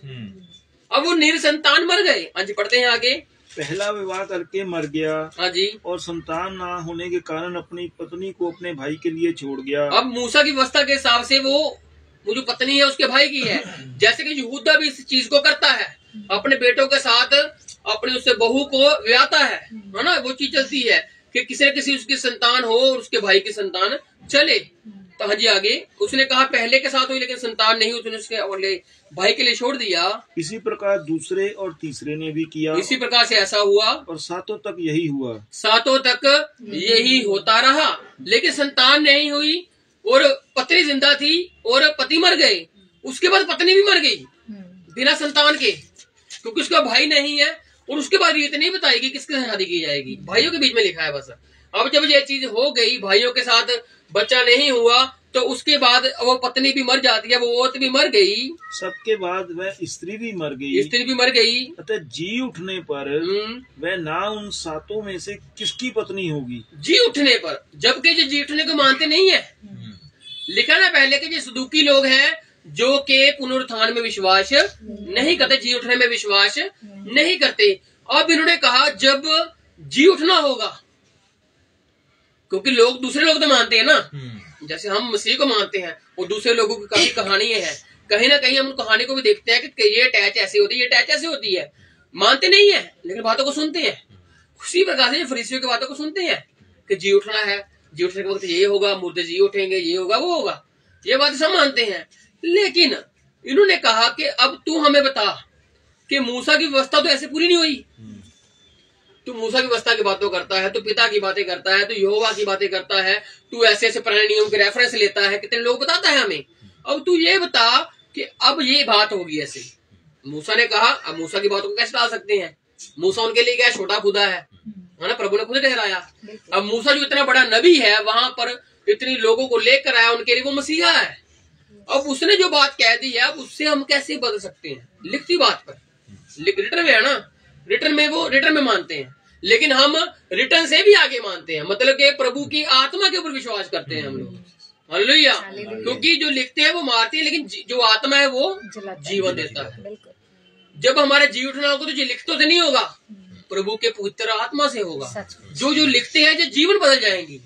अब वो निरसंतान मर गए। हाँ जी, पढ़ते हैं आगे।
पहला विवाह करके मर गया।
हाँ जी।
और संतान ना होने के कारण अपनी पत्नी को अपने भाई के लिए छोड़ गया।
अब मूसा की व्यवस्था के हिसाब से वो जो पत्नी है उसके भाई की है। जैसे कि यहूदा भी इस चीज को करता है, अपने बेटों के साथ अपनी उससे बहू को ब्याहता है ना। वो चीज चलती है कि किसी न किसी उसकी संतान हो और उसके भाई की संतान चले। तो हाँ जी आगे, उसने कहा पहले के साथ हुई लेकिन संतान नहीं, उसने उसके भाई के लिए छोड़ दिया।
इसी प्रकार दूसरे और तीसरे ने भी किया।
इसी प्रकार से ऐसा हुआ
और 7 तक यही हुआ।
7 तक यही होता रहा, लेकिन संतान नहीं हुई और पत्नी जिंदा थी और पति मर गए। उसके बाद पत्नी भी मर गई बिना संतान के, क्योंकि उसका भाई नहीं है। और उसके बाद ये नहीं बताएगी किसके साथ शादी की जाएगी, भाइयों के बीच में लिखा है बस। अब जब ये चीज हो गई, भाइयों के साथ बच्चा नहीं हुआ, तो उसके बाद वो पत्नी भी मर जाती है, वो औरत भी मर गई।
सबके बाद वह स्त्री भी मर गई।
स्त्री भी मर गई।
अतः जी उठने पर वह ना उन 7 में से किसकी पत्नी होगी।
जी उठने पर, जबकि जो जी उठने को मानते नहीं है। लिखा ना पहले के जो सदूकी लोग हैं जो के पुनरुत्थान में विश्वास नहीं करते, जी उठने में विश्वास नहीं करते। अब इन्होंने कहा जब जी उठना होगा, क्योंकि लोग दूसरे लोग तो मानते हैं ना, जैसे हम मसीह को मानते हैं और दूसरे लोगों की काफी कहानियां हैं। कहीं ना कहीं हम उन कहानी को भी देखते हैं कि ये अटैच ऐसी होती है, ये अटैच ऐसी होती है। मानते नहीं है लेकिन बातों को सुनते हैं। उसी प्रकार से फरीसियों की बातों को सुनते हैं कि जी उठना है, जी उठने के वक्त ये होगा, मुर्दे जी उठेंगे, ये होगा वो होगा, ये बात सब मानते हैं। लेकिन इन्होंने कहा कि अब तू हमें बता कि मूसा की व्यवस्था तो ऐसे पूरी नहीं हुई। तू मूसा की व्यवस्था की बातों करता है, तू पिता की बातें करता है, तू यहोवा की बातें करता है, तू ऐसे ऐसे पुराने नियम के रेफरेंस लेता है, कितने लोग बताता है हमें। अब तू ये बता कि अब ये बात होगी ऐसे। मूसा ने कहा, अब मूसा की बातों को कैसे डाल सकते हैं, मूसा उनके लिए क्या छोटा खुदा है ना, प्रभु ने खुद ठहराया। अब मूसा जो इतना बड़ा नबी है, वहां पर इतनी लोगों को लेकर आया, उनके लिए वो मसीहा है। अब उसने जो बात कह दी है, अब उससे हम कैसे बदल सकते हैं। लिखती बात पर, रिटर्न में है ना, रिटर्न में वो रिटर्न में मानते हैं, लेकिन हम रिटर्न से भी आगे मानते हैं। मतलब कि प्रभु की आत्मा के ऊपर विश्वास करते हैं हम लोग। हालेलुया। क्योंकि जो लिखते हैं वो मारते हैं, लेकिन जो आत्मा है वो जीवन देता है। जब हमारा जी उठना होगा तो जो लिखतों से नहीं होगा, प्रभु के पवित्र आत्मा से होगा। जो जो लिखते हैं जो जीवन बदल जाएंगी।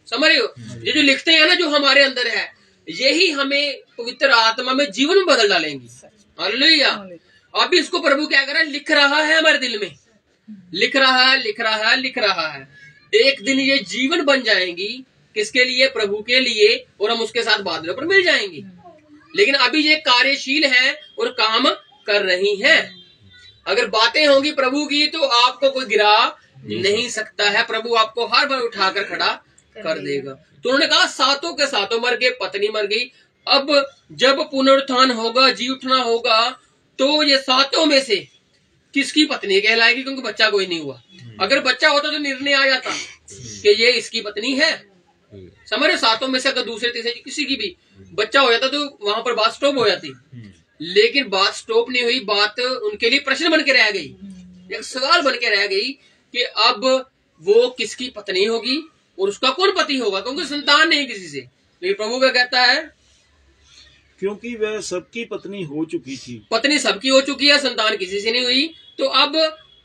समझ रहे हो, ये जो लिखते हैं ना जो हमारे अंदर है, यही हमें पवित्र आत्मा में जीवन में बदल डालेंगी। हालेलुया। अभी इसको प्रभु क्या कर रहा है, लिख रहा है हमारे दिल में, लिख रहा है, लिख रहा है, लिख रहा है। एक दिन ये जीवन बन जाएंगी, किसके लिए, प्रभु के लिए, और हम उसके साथ बादलों पर मिल जाएंगे। लेकिन अभी ये कार्यशील है और काम कर रही हैं। अगर बातें होंगी प्रभु की तो आपको कोई गिरा नहीं सकता है, प्रभु आपको हर बार उठाकर खड़ा कर देगा। तो उन्होंने कहा 7 के 7 मर गए, पत्नी मर गई। अब जब पुनरुत्थान होगा, जी उठना होगा, तो ये 7 में से किसकी पत्नी कहलाएगी, क्योंकि बच्चा कोई नहीं हुआ। अगर बच्चा होता तो निर्णय आ जाता कि ये इसकी पत्नी है। समझ रहे, 7 में से अगर दूसरे तीसरे किसी की भी बच्चा हो जाता तो वहां पर बात स्टॉप हो जाती। लेकिन बात स्टॉप नहीं हुई, बात उनके लिए प्रश्न बन के रह गई, एक सवाल बन के रह गई कि अब वो किसकी पत्नी होगी और उसका कौन पति होगा, क्योंकि संतान नहीं किसी से। लेकिन प्रभु क्या कहता है,
क्योंकि वह सबकी पत्नी हो चुकी थी।
पत्नी सबकी हो चुकी है, संतान किसी से नहीं हुई। तो अब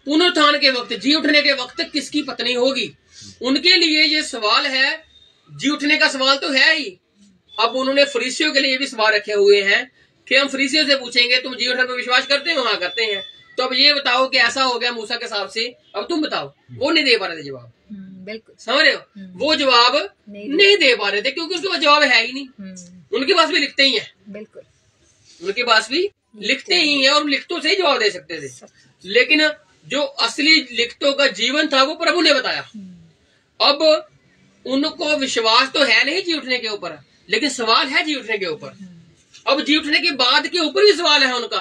पुनरुत्थान के वक्त, जी उठने के वक्त किसकी पत्नी होगी, उनके लिए ये सवाल है। जी उठने का सवाल तो है ही। अब उन्होंने फरीसियों के लिए भी सवाल रखे हुए हैं कि हम फरीसियों से पूछेंगे तुम जी उठने पर विश्वास करते हो, हाँ करते हैं। तो अब ये बताओ कि ऐसा हो गया मूसा के हिसाब से, अब तुम बताओ। वो नहीं दे पा रहे थे जवाब।
बिल्कुल
समझ रहे हो, वो जवाब नहीं दे पा रहे थे, क्योंकि उसके पास जवाब है ही नहीं। उनके पास भी लिखते ही है, बिल्कुल उनके पास भी लिखते ही है, और लिखतों से ही जवाब दे सकते थे। लेकिन जो असली लिखतों का जीवन था वो प्रभु ने बताया। अब उनको विश्वास तो है नहीं जी उठने के ऊपर, लेकिन सवाल है जी उठने के ऊपर। अब जी उठने के बाद के ऊपर भी सवाल है उनका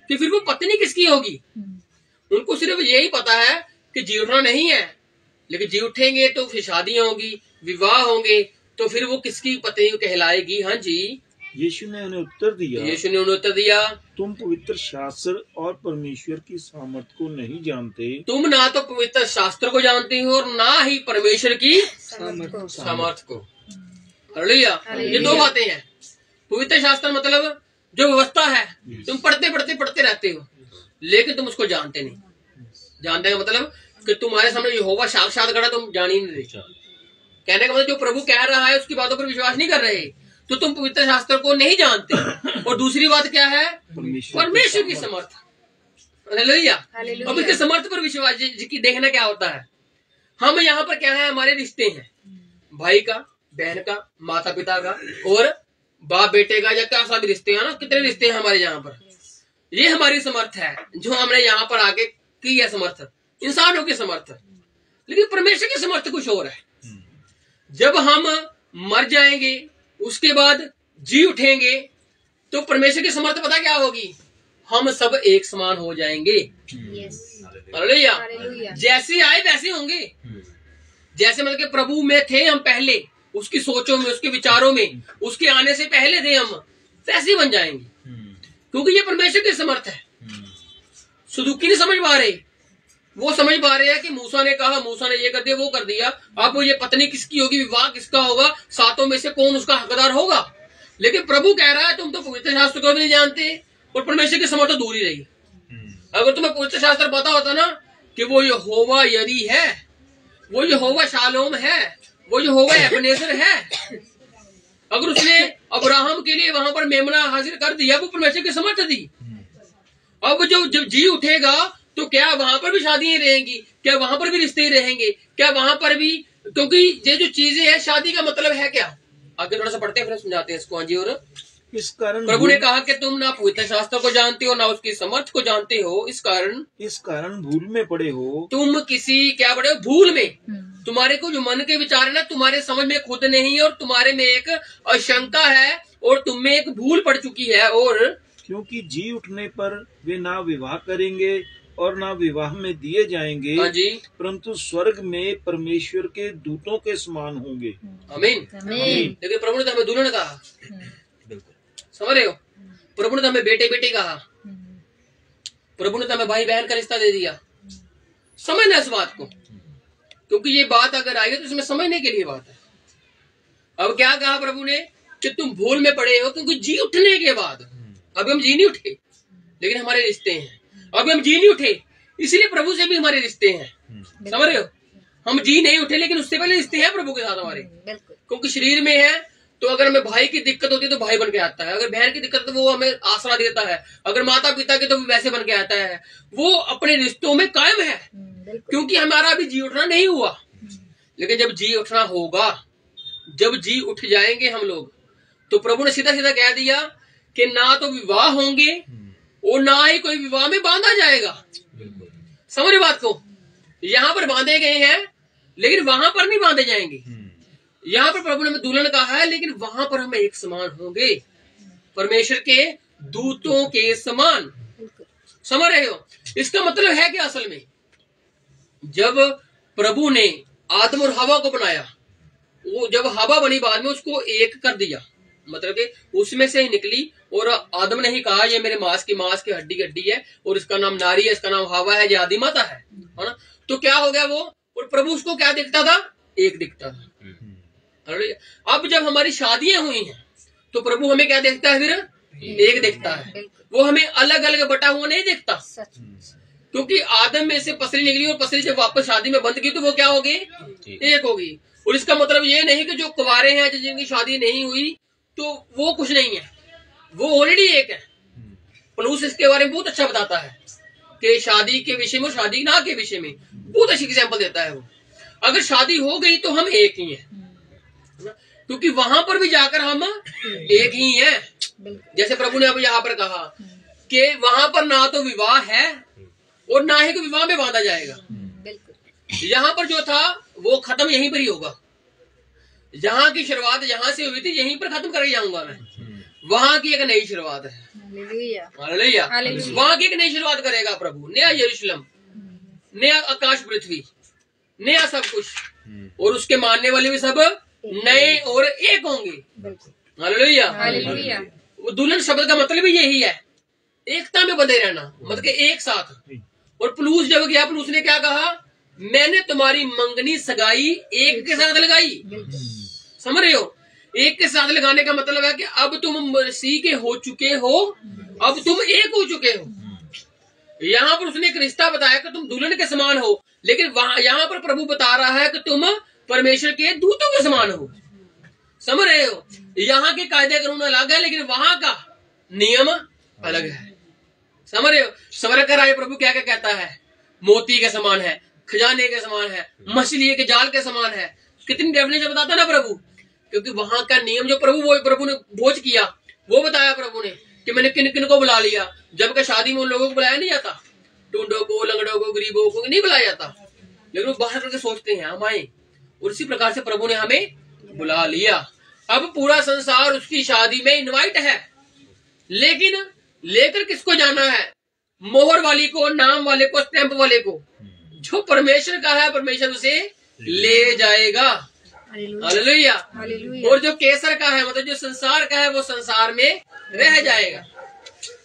कि फिर वो पत्नी किसकी होगी। उनको सिर्फ यही पता है कि जी उठना नहीं है, लेकिन जी उठेंगे तो फिर शादियां होंगी, विवाह होंगे, तो फिर वो किसकी पत्नी कहलाएगी? हाँ जी,
यीशु ने उन्हें उत्तर दिया, तुम पवित्र शास्त्र और परमेश्वर की सामर्थ को नहीं जानते।
तुम ना तो पवित्र शास्त्र को जानते हो और ना ही परमेश्वर की सामर्थ को। हालेलुया। ये दो बातें हैं। पवित्र शास्त्र मतलब जो व्यवस्था है, तुम पढ़ते रहते हो, लेकिन तुम उसको जानते नहीं। जानते का मतलब कि तुम्हारे सामने यहोवा साक्षात खड़ा, तुम जान ही नहीं रहे। कहने का मतलब जो प्रभु कह रहा है उसकी बातों पर विश्वास नहीं कर रहे, तो तुम पवित्र शास्त्र को नहीं जानते। और दूसरी बात क्या है? परमेश्वर की समर्थ। हालेलुया। अब इसके समर्थ पर विश्वास देखना क्या होता है। हम यहाँ पर क्या है, हमारे रिश्ते हैं, भाई का, बहन का, माता पिता का और बाप बेटे का, या क्या सा भी रिश्ते हैं ना, कितने रिश्ते हैं हमारे यहाँ पर। ये हमारी समर्थ है जो हमने यहाँ पर आके की है समर्थ, इंसानों की समर्थ। लेकिन परमेश्वर की समर्थ कुछ और है। जब हम मर जाएंगे उसके बाद जी उठेंगे तो परमेश्वर की समर्थ पता क्या होगी? हम सब एक समान हो जाएंगे। हालेलुया। जैसे आए वैसे होंगे। जैसे मतलब कि प्रभु में थे हम पहले, उसकी सोचों में, उसके विचारों में, उसके आने से पहले थे हम, वैसे ही बन जाएंगे, क्योंकि ये परमेश्वर की समर्थ है। सुदुकी नहीं समझ पा रहे, वो समझ पा रहे हैं कि मूसा ने कहा, मूसा ने ये कर दिया, वो कर दिया, अब ये पत्नी किसकी होगी, विवाह किसका होगा, सातों में से कौन उसका हकदार होगा। लेकिन प्रभु कह रहा है तुम तो पवित्र शास्त्र को भी नहीं जानते और परमेश्वर की समर्थ दूर ही रही। अगर तुम्हें पवित्र शास्त्र पता होता ना कि वो यहोवा यरी है, वो यहोवा शालोम है, वो यहोवा एबनेजर है, अगर उसने अब्राहम के लिए वहां पर मेमना हाजिर कर दिया, वो परमेश्वर की समर्थ दी। अब जब जी उठेगा तो क्या वहां पर भी शादियां रहेंगी? क्या वहां पर भी रिश्ते रहेंगे? क्या वहां पर भी, क्योंकि ये जो चीजें हैं, शादी का मतलब है क्या? आगे थोड़ा सा पढ़ते हैं फिर समझाते हैं इसको। हाँ जी। और
इस कारण
प्रभु ने कहा कि तुम ना पवित्र शास्त्र को जानते हो ना उसकी समर्थ को जानते हो, इस कारण
भूल में पड़े हो।
तुम किसी क्या पड़े हो? भूल में। तुम्हारे को जो मन के विचार है ना, तुम्हारे समझ में खुद नहीं, और तुम्हारे में एक अशंका है और तुम में एक भूल पड़ चुकी है। और
क्योंकि जी उठने पर वे ना विवाह करेंगे और ना विवाह में दिए जाएंगे,
हाँ जी,
परंतु स्वर्ग में परमेश्वर के दूतों के समान होंगे।
आमीन। लेकिन प्रभु ने तो हमें दुल्हन कहा, समझ रहे हो? प्रभु ने तो हमें बेटे बेटे कहा, प्रभु ने तो हमें भाई बहन का रिश्ता दे दिया। समझना इस बात को, क्योंकि ये बात अगर आई है तो इसमें समझने के लिए बात है। अब क्या कहा प्रभु ने कि तुम भूल में पड़े हो, क्योंकि जी उठने के बाद, अभी हम जी नहीं उठे लेकिन हमारे रिश्ते हैं। अभी हम जी नहीं उठे इसलिए प्रभु से भी हमारे रिश्ते हैं। समझ रहे हो? हम जी नहीं उठे लेकिन उससे पहले रिश्ते हैं प्रभु के साथ हमारे, क्योंकि शरीर में है। तो अगर हमें भाई की दिक्कत होती है तो भाई बन के आता है, अगर बहन की दिक्कत तो वो हमें आसरा देता है, अगर माता पिता की तो वैसे बन के आता है। वो अपने रिश्तों में कायम है, क्योंकि हमारा अभी जी उठना नहीं हुआ। लेकिन जब जी उठना होगा, जब जी उठ जाएंगे हम लोग, तो प्रभु ने सीधा सीधा कह दिया कि ना तो विवाह होंगे और ना ही कोई विवाह में बांधा जाएगा। समझ रहे बात को? यहाँ पर बांधे गए हैं लेकिन वहां पर नहीं बांधे जाएंगे। यहाँ पर प्रभु ने दुल्हन कहा है, लेकिन वहां पर हम एक समान होंगे, परमेश्वर के दूतों के समान। समझ रहे हो? इसका मतलब है कि असल में जब प्रभु ने आदम और हवा को बनाया, वो जब हवा बनी बाद में उसको एक कर दिया, मतलब कि उसमें से ही निकली। और आदम ने ही कहा ये मेरे मांस की हड्डी हड्डी है और इसका नाम नारी है, इसका नाम हवा है, ये आदि माता है ना? तो क्या हो गया वो? और प्रभु उसको क्या दिखता था? एक दिखता था। अब जब हमारी शादियां हुई हैं तो प्रभु हमें क्या देखता है? फिर एक दिखता है। वो हमें अलग अलग बटा हुआ नहीं दिखता, क्योंकि आदम में से पसली निकली और पसली जब वापस शादी में बंद की तो वो क्या होगी? एक होगी। और इसका मतलब ये नहीं कि जो कुंवारे हैं, जिनकी शादी नहीं हुई, तो वो कुछ नहीं है, वो ऑलरेडी एक है। पलूस इसके बारे में बहुत अच्छा बताता है कि शादी के विषय में, शादी ना के विषय में बहुत अच्छी एग्जाम्पल देता है वो। अगर शादी हो गई तो हम एक ही हैं, क्योंकि वहां पर भी जाकर हम एक ही हैं। जैसे प्रभु ने अब यहाँ पर कहा कि वहां पर ना तो विवाह है और ना ही विवाह में बांधा जाएगा। यहाँ पर जो था वो खत्म यहीं पर ही होगा। जहाँ की शुरुआत जहां से हुई थी यहीं पर खत्म कर जाऊंगा मैं। वहां की एक नई शुरुआत है। हालेलुया। वहां की एक नई शुरुआत करेगा प्रभु। नया यरूशलेम, नया आकाश पृथ्वी, नया सब कुछ, और उसके मानने वाले भी सब नए और एक होंगे। हालेलुया।
हालेलुया।
दुल्हन शब्द का मतलब ही यही है, एकता में बंधे रहना, मतलब कि एक साथ। और पुलूस जब गया, पुलूस ने क्या कहा, मैंने तुम्हारी मंगनी सगाई एक के साथ लगाई। समझ रहे हो, एक के साथ लगाने का मतलब है कि अब तुम मसीह के हो चुके हो, अब तुम एक हो चुके हो। यहाँ पर उसने एक रिश्ता बताया कि तुम दुल्हन के समान हो, लेकिन वहां यहाँ पर प्रभु बता रहा है कि तुम परमेश्वर के दूतों के समान हो। समझ रहे हो, यहाँ के कायदे कानून अलग है, लेकिन वहां का नियम अलग है। समझ रहे हो, समझ कर आए प्रभु क्या क्या कहता है, मोती के समान है, खजाने के समान है, मछली के जाल के समान है। कितनी डेफिनेशन बताता ना प्रभु, क्योंकि वहां का नियम जो प्रभु ने बोझ किया, वो बताया प्रभु ने कि मैंने किन किन को बुला लिया। जबकि शादी में उन लोगों को बुलाया नहीं जाता, टूंडों को, लंगड़ों को, गरीबों को नहीं बुलाया जाता, लेकिन वो बाहर करके सोचते हैं हम आए। और इसी प्रकार से प्रभु ने हमें बुला लिया। अब पूरा संसार उसकी शादी में इनवाइट है, लेकिन लेकर किसको जाना है, मोहर वाली को, नाम वाले को, स्टैंप वाले को। जो परमेश्वर का है, परमेश्वर उसे ले जाएगा। हालेलुया। और जो केसर का है, मतलब जो संसार का है, वो संसार में रह जाएगा।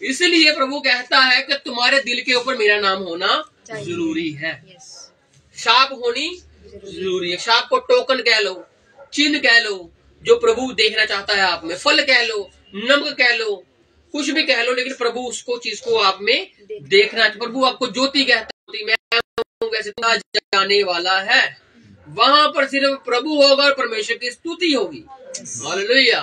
इसलिए प्रभु कहता है कि तुम्हारे दिल के ऊपर मेरा नाम होना जरूरी है, छाप होनी जरूरी है। छाप को टोकन कह लो, चिन्ह कह लो, जो प्रभु देखना चाहता है आप में। फल कह लो, नमक कह लो, कुछ भी कह लो, लेकिन प्रभु उसको चीज को आप में देखना। प्रभु आपको ज्योति कहता है, मैं वैसे जाने वाला है। वहां पर सिर्फ प्रभु होगा और परमेश्वर की स्तुति होगी। हालेलुया।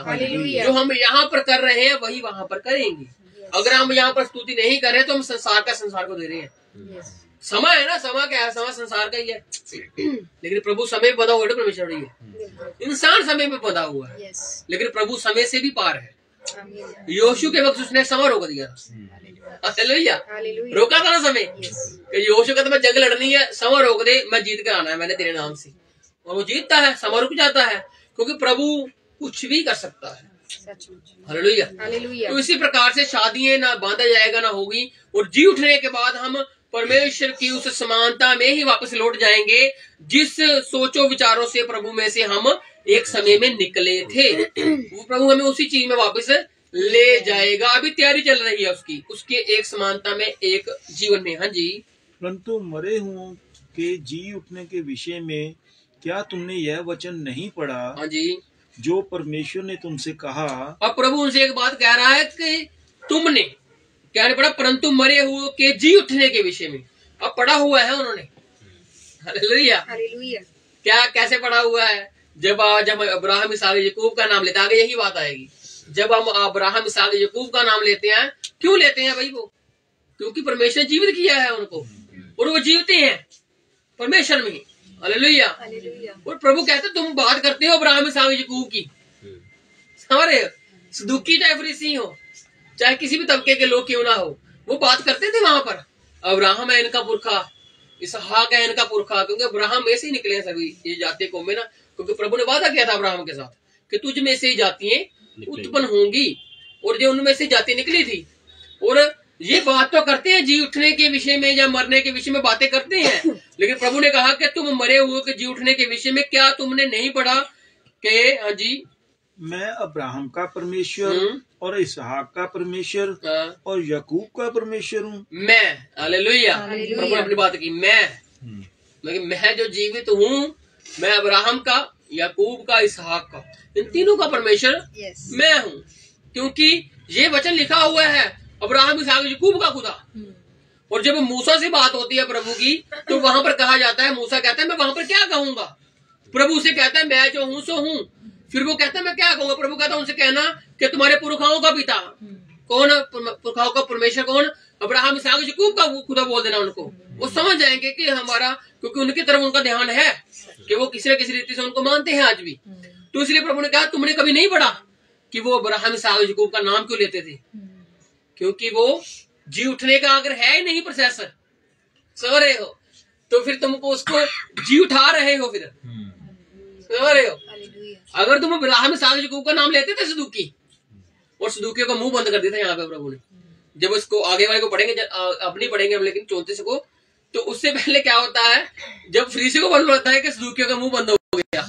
जो हम यहाँ पर कर रहे हैं वही वहां पर करेंगे। अगर हम यहाँ पर स्तुति नहीं कर रहे तो हम संसार का संसार को दे रहे हैं। समय है ना, समय क्या है, समय संसार का ही है, लेकिन प्रभु समय में बंधा हुआ है, परमेश्वर ही है। इंसान समय में बंधा हुआ है, लेकिन प्रभु समय से भी पार है। योशु के वक्त उसने समय रोक दिया। हालेलुया। रोका था ना समय, योशु का तो मैं जंग लड़नी है, समय रोक दे, मैं जीत कर आना है मैंने तेरे नाम से। और वो जीतता है, समय रुक जाता है, क्योंकि प्रभु कुछ भी कर सकता है। हालेलुया। तो इसी प्रकार से शादियां ना बांधा जाएगा ना होगी, और जी उठने के बाद हम परमेश्वर की उस समानता में ही वापस लौट जाएंगे, जिस सोचो विचारों से प्रभु में से हम एक समय में निकले थे। वो प्रभु हमें उसी चीज में वापस ले जाएगा। अभी तैयारी चल रही है उसके एक समानता में, एक जीवन में। हाँ जी।
परंतु मरे हुओं के जी उठने के विषय में क्या तुमने यह वचन नहीं पढ़ा?
हाँ जी।
जो परमेश्वर ने तुमसे कहा।
अब प्रभु उनसे एक बात कह रहा है कि तुमने क्या नहीं पढ़ा, परंतु मरे हुए के जी उठने के विषय में। अब पढ़ा हुआ है उन्होंने। हालेलुया। क्या कैसे पढ़ा हुआ है? जब अब्राहम, इसहाक, याकूब का नाम लेते हैं, आगे यही बात आएगी। जब हम अब्राहम, इसहाक, याकूब का नाम लेते हैं, क्यों लेते हैं भाई? वो क्योंकि परमेश्वर ने जीवित किया है उनको, और वो जीवते हैं परमेश्वर में। हालेलुया। और प्रभु कहते तुम बात करते हो अब्राहम, इसहाक, याकूब की, समझ रहे हो? सदूकी चाहे फरीसी हो, चाहे किसी भी तबके के लोग क्यों ना हो, वो बात करते थे वहां पर। अब्राहम है इनका पुरखा, इसहाक है इनका पुरखा, क्योंकि अब्राहम में से ही निकले हैं सभी ये जाति कौम में ना। क्योंकि प्रभु ने वादा किया था अब्राहम के साथ कि तुझ में से ही जातियां उत्पन्न होंगी, और जो उनमें से जाति निकली थी। और ये बात तो करते हैं जी उठने के विषय में या मरने के विषय में बातें करते हैं, लेकिन प्रभु ने कहा कि तुम मरे हुए के जी उठने के विषय में क्या तुमने नहीं पढ़ा कि हाँ जी,
मैं अब्राहम का परमेश्वर और इसहाक का परमेश्वर और याकूब का परमेश्वर हूँ।
मैं। हालेलुया। प्रभु ने अपनी बात की, मैं जो जीवित हूँ, मैं अब्राहम का, याकूब का, इसहाक का, इन तीनों का परमेश्वर मैं हूँ। क्योंकि ये वचन लिखा हुआ है, अब्राहम, इसहाक, याकूब का खुदा। और जब मूसा से बात होती है प्रभु की, तो वहां पर कहा जाता है, मूसा कहता है मैं वहां पर क्या कहूंगा? प्रभु से कहता है मैं जो हूँ सो हूँ। फिर वो कहता है मैं क्या कहूंगा? प्रभु कहता है उनसे कहना कि तुम्हारे पुरखाओं का पिता कौन? पुरखाओं का परमेश्वर कौन? अब्राहम, इसहाक, याकूब का खुदा बोल देना उनको। वो समझ जाएंगे कि हमारा, क्योंकि उनकी तरफ उनका ध्यान है कि वो किसी न किसी रीति से उनको मानते हैं आज भी। तो इसलिए प्रभु ने कहा तुमने कभी नहीं पढ़ा कि वो अब्राहम, इसहाक, याकूब का नाम क्यों लेते थे? क्योंकि वो जी उठने का अगर है ही नहीं प्रोसेसर, समझ रहे हो, तो फिर तुमको उसको जी उठा रहे हो, फिर समझ रहे हो। अगर तुम अब्राहम, इसहाक, याकूब का नाम लेते थे सदूकी, और सदूकियों का मुंह बंद कर दिया था यहाँ पे प्रभु ने। जब इसको आगे वाले को पढ़ेंगे, अब नहीं पढ़ेंगे हम, लेकिन 34 को, तो उससे पहले क्या होता है, जब फरीसी को मालूम होता है कि सदूकियों का मुंह बंद हो गया।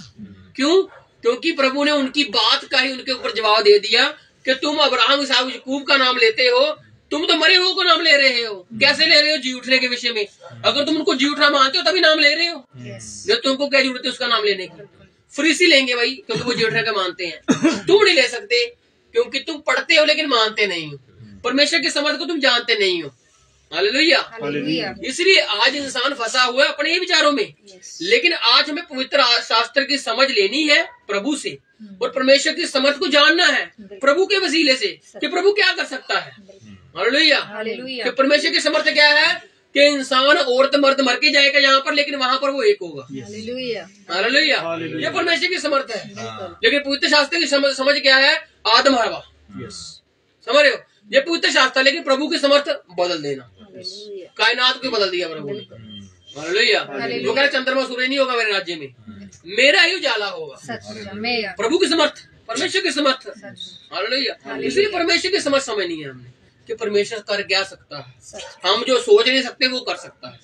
क्यों? क्योंकि प्रभु ने उनकी बात का ही उनके ऊपर जवाब दे दिया कि तुम अब्राहम इसहाक याकूब का नाम लेते हो, तुम तो मरे हुए को नाम ले रहे हो। कैसे ले रहे हो? जी उठने के विषय में। अगर तुम उनको जी उठना मानते हो तभी नाम ले रहे हो। जब तुमको क्या जरूरत है उसका नाम लेने की? फरीसी लेंगे भाई, क्योंकि वो जी उठने का मानते हैं। तुम नहीं ले सकते क्योंकि तुम पढ़ते हो लेकिन मानते नहीं हो। परमेश्वर की समझ को तुम जानते नहीं हो। हालेलुया। इसलिए आज इंसान फंसा हुआ है अपने ही विचारों में। लेकिन आज हमें पवित्र शास्त्र की समझ लेनी है प्रभु से, और परमेश्वर की समझ को जानना है प्रभु के वसीले से कि प्रभु क्या कर सकता है। हालेलुया। कि परमेश्वर की समर्थ क्या है कि इंसान औरत मर्द मर के जाएगा यहाँ पर, लेकिन वहां पर वो एक होगा। हालेलुया। ये परमेश्वर की समर्थ है। लेकिन पवित्र शास्त्र की समझ क्या है? आदम हवा। समझ रहे हो? ये पवित्र शास्त्र है, लेकिन प्रभु की समर्थ बदल देना। कायनात को बदल दिया प्रभु ने। हालेलुया। वो कह चंद्रमा सूर्य नहीं होगा मेरे राज्य में, मेरा ही उजाला होगा। प्रभु की समर्थ, परमेश्वर की समर्थ। हालेलुया। इसलिए परमेश्वर की समझ समझनी है हमने कि परमेश्वर कर क्या सकता है। हम जो सोच नहीं सकते वो कर सकता है।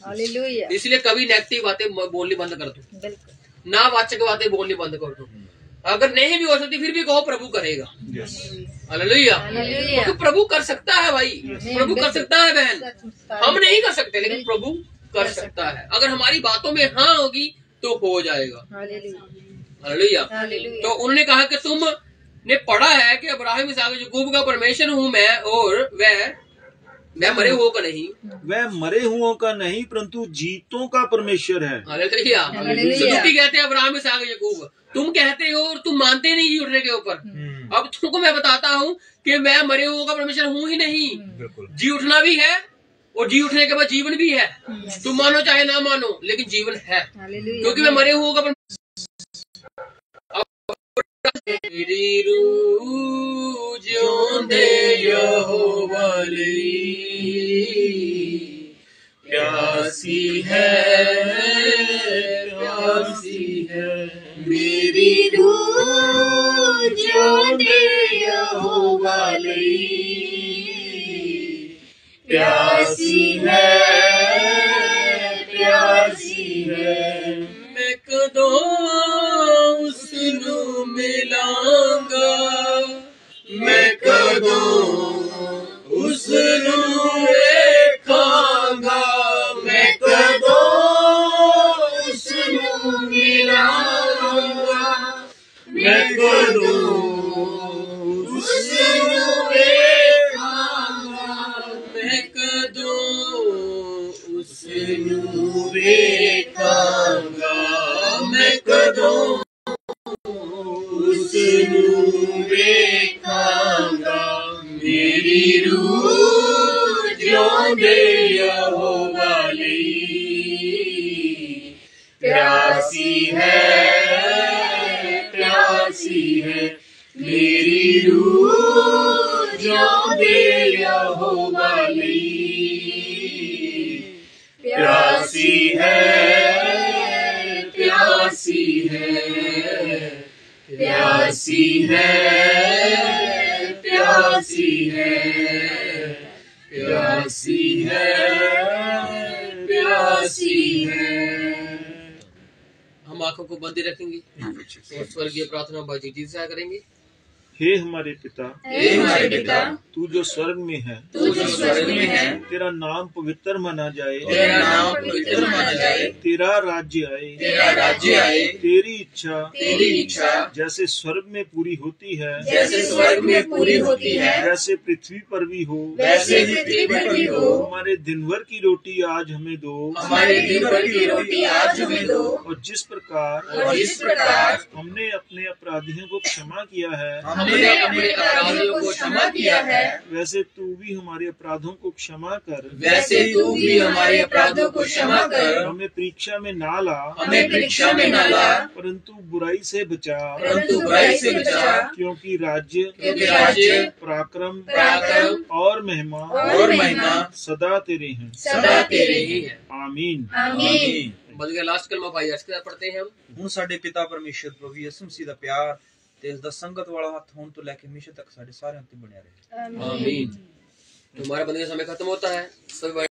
इसलिए कभी नेगेटिव बातें बोलनी बंद कर दो, ना वाचक बातें बोलनी बंद कर दो। अगर नहीं भी हो सकती फिर भी कहो प्रभु करेगा। हालेलुया। तो प्रभु कर सकता है भाई, प्रभु कर सकता है बहन। हम नहीं कर सकते लेकिन प्रभु कर सकता है। अगर हमारी बातों में हाँ होगी तो हो जाएगा। हालेलुया। तो उन्होंने कहा कि तुमने पढ़ा है कि अब्राहम इसहाक याकूब का परमेश्वर हूँ मैं, और मैं मरे हुओं का नहीं।
वह मरे हुओं का नहीं परंतु जीतों का परमेश्वर है।
हालेलुया। कहते हैं अब्राहम इसहाक याकूब, तुम कहते हो और तुम मानते नहीं जी उठने के ऊपर। अब तुमको मैं बताता हूँ कि मैं मरे हुओं का परमेश्वर हूँ ही नहीं। जी उठना भी है और जी उठने के बाद जीवन भी है। तुम मानो चाहे ना मानो, लेकिन जीवन है, क्योंकक्योंकि मैं मरे हुओं का मेरी रूह जिਉਂਦੇ यहोवा ਲਈ प्यासी है, प्यासी है।
मेरी रूह जिਉਂਦੇ यहोवा ਲਈ प्यासी है, प्यासी है।
मैं कदों उसनू मिलांगा, मैं कदों उसनू वेखांगा, मैं कदों उसनू मिलांगा, मैं कदों उसनू वेखांगा, मैं कदों उसनू वेखांगा, मैं कदों उसनू वेखांगा। मेरी रूह जिਉਂਦੇ यहोवा ਲਈ प्यासी है, प्यासी है। मेरी रूह जिਉਂਦੇ यहोवा ਲਈ प्यासी है, प्यासी है, प्यासी है, प्यासी है, प्यासी है, प्यासी है। हम आंखों को बंद रखेंगे और स्वर्गीय प्रार्थना बाजी जी से करेंगे।
हे हमारे पिता,
हे हमारे पिता,
तू जो स्वर्ग में है,
तू जो स्वर्ग में है,
तेरा नाम पवित्र माना जाए,
तेरा नाम पवित्र माना जाए,
तेरा राज्य आए,
तेरा राज्य आए,
तेरी इच्छा
जैसे
स्वर्ग में पूरी होती है,
जैसे स्वर्ग में पूरी होती है,
वैसे पृथ्वी पर भी हो,
वैसे पृथ्वी पर भी हो।
हमारे दिन भर की रोटी आज हमें दो,
हमारे दिन भर की रोटी आज हमें दो,
और जिस प्रकार हमने अपने अपराधियों को क्षमा किया है,
हमने अपने अपराधियों को क्षमा किया है,
वैसे तू भी हमारे अपराधों को क्षमा कर,
वैसे तू भी हमारे अपराधों को क्षमा कर।
हमें परीक्षा में ना ला,
हमें परीक्षा में न ला,
परंतु बुराई से बचा,
परंतु बुराई से बचा।
क्योंकि राज्य, पराक्रम और महिमा सदा तेरे हैं,
सदा तेरे ही है।
आमीन।
आमीन।
बंद के लास्ट कलमा भाई आज के पढ़ते हैं हम।
ਹੁਣ ਸਾਡੇ ਪਿਤਾ ਪਰਮੇਸ਼ਰ ਪ੍ਰਭੂ ਯਿਸੂ ਮਸੀਹ ਦਾ ਪਿਆਰ ਤੇ ਇਸ ਦਾ ਸੰਗਤ ਵਾਲਾ ਹੱਥ ਹੁਣ ਤੋਂ ਲੈ ਕੇ ਹਮੇਸ਼ਾ ਤੱਕ ਸਾਡੇ ਸਾਰਿਆਂ ਤੇ ਬਣਿਆ ਰਹੇ।
आमीन। तो हमारा बंद का समय खत्म होता है। सभी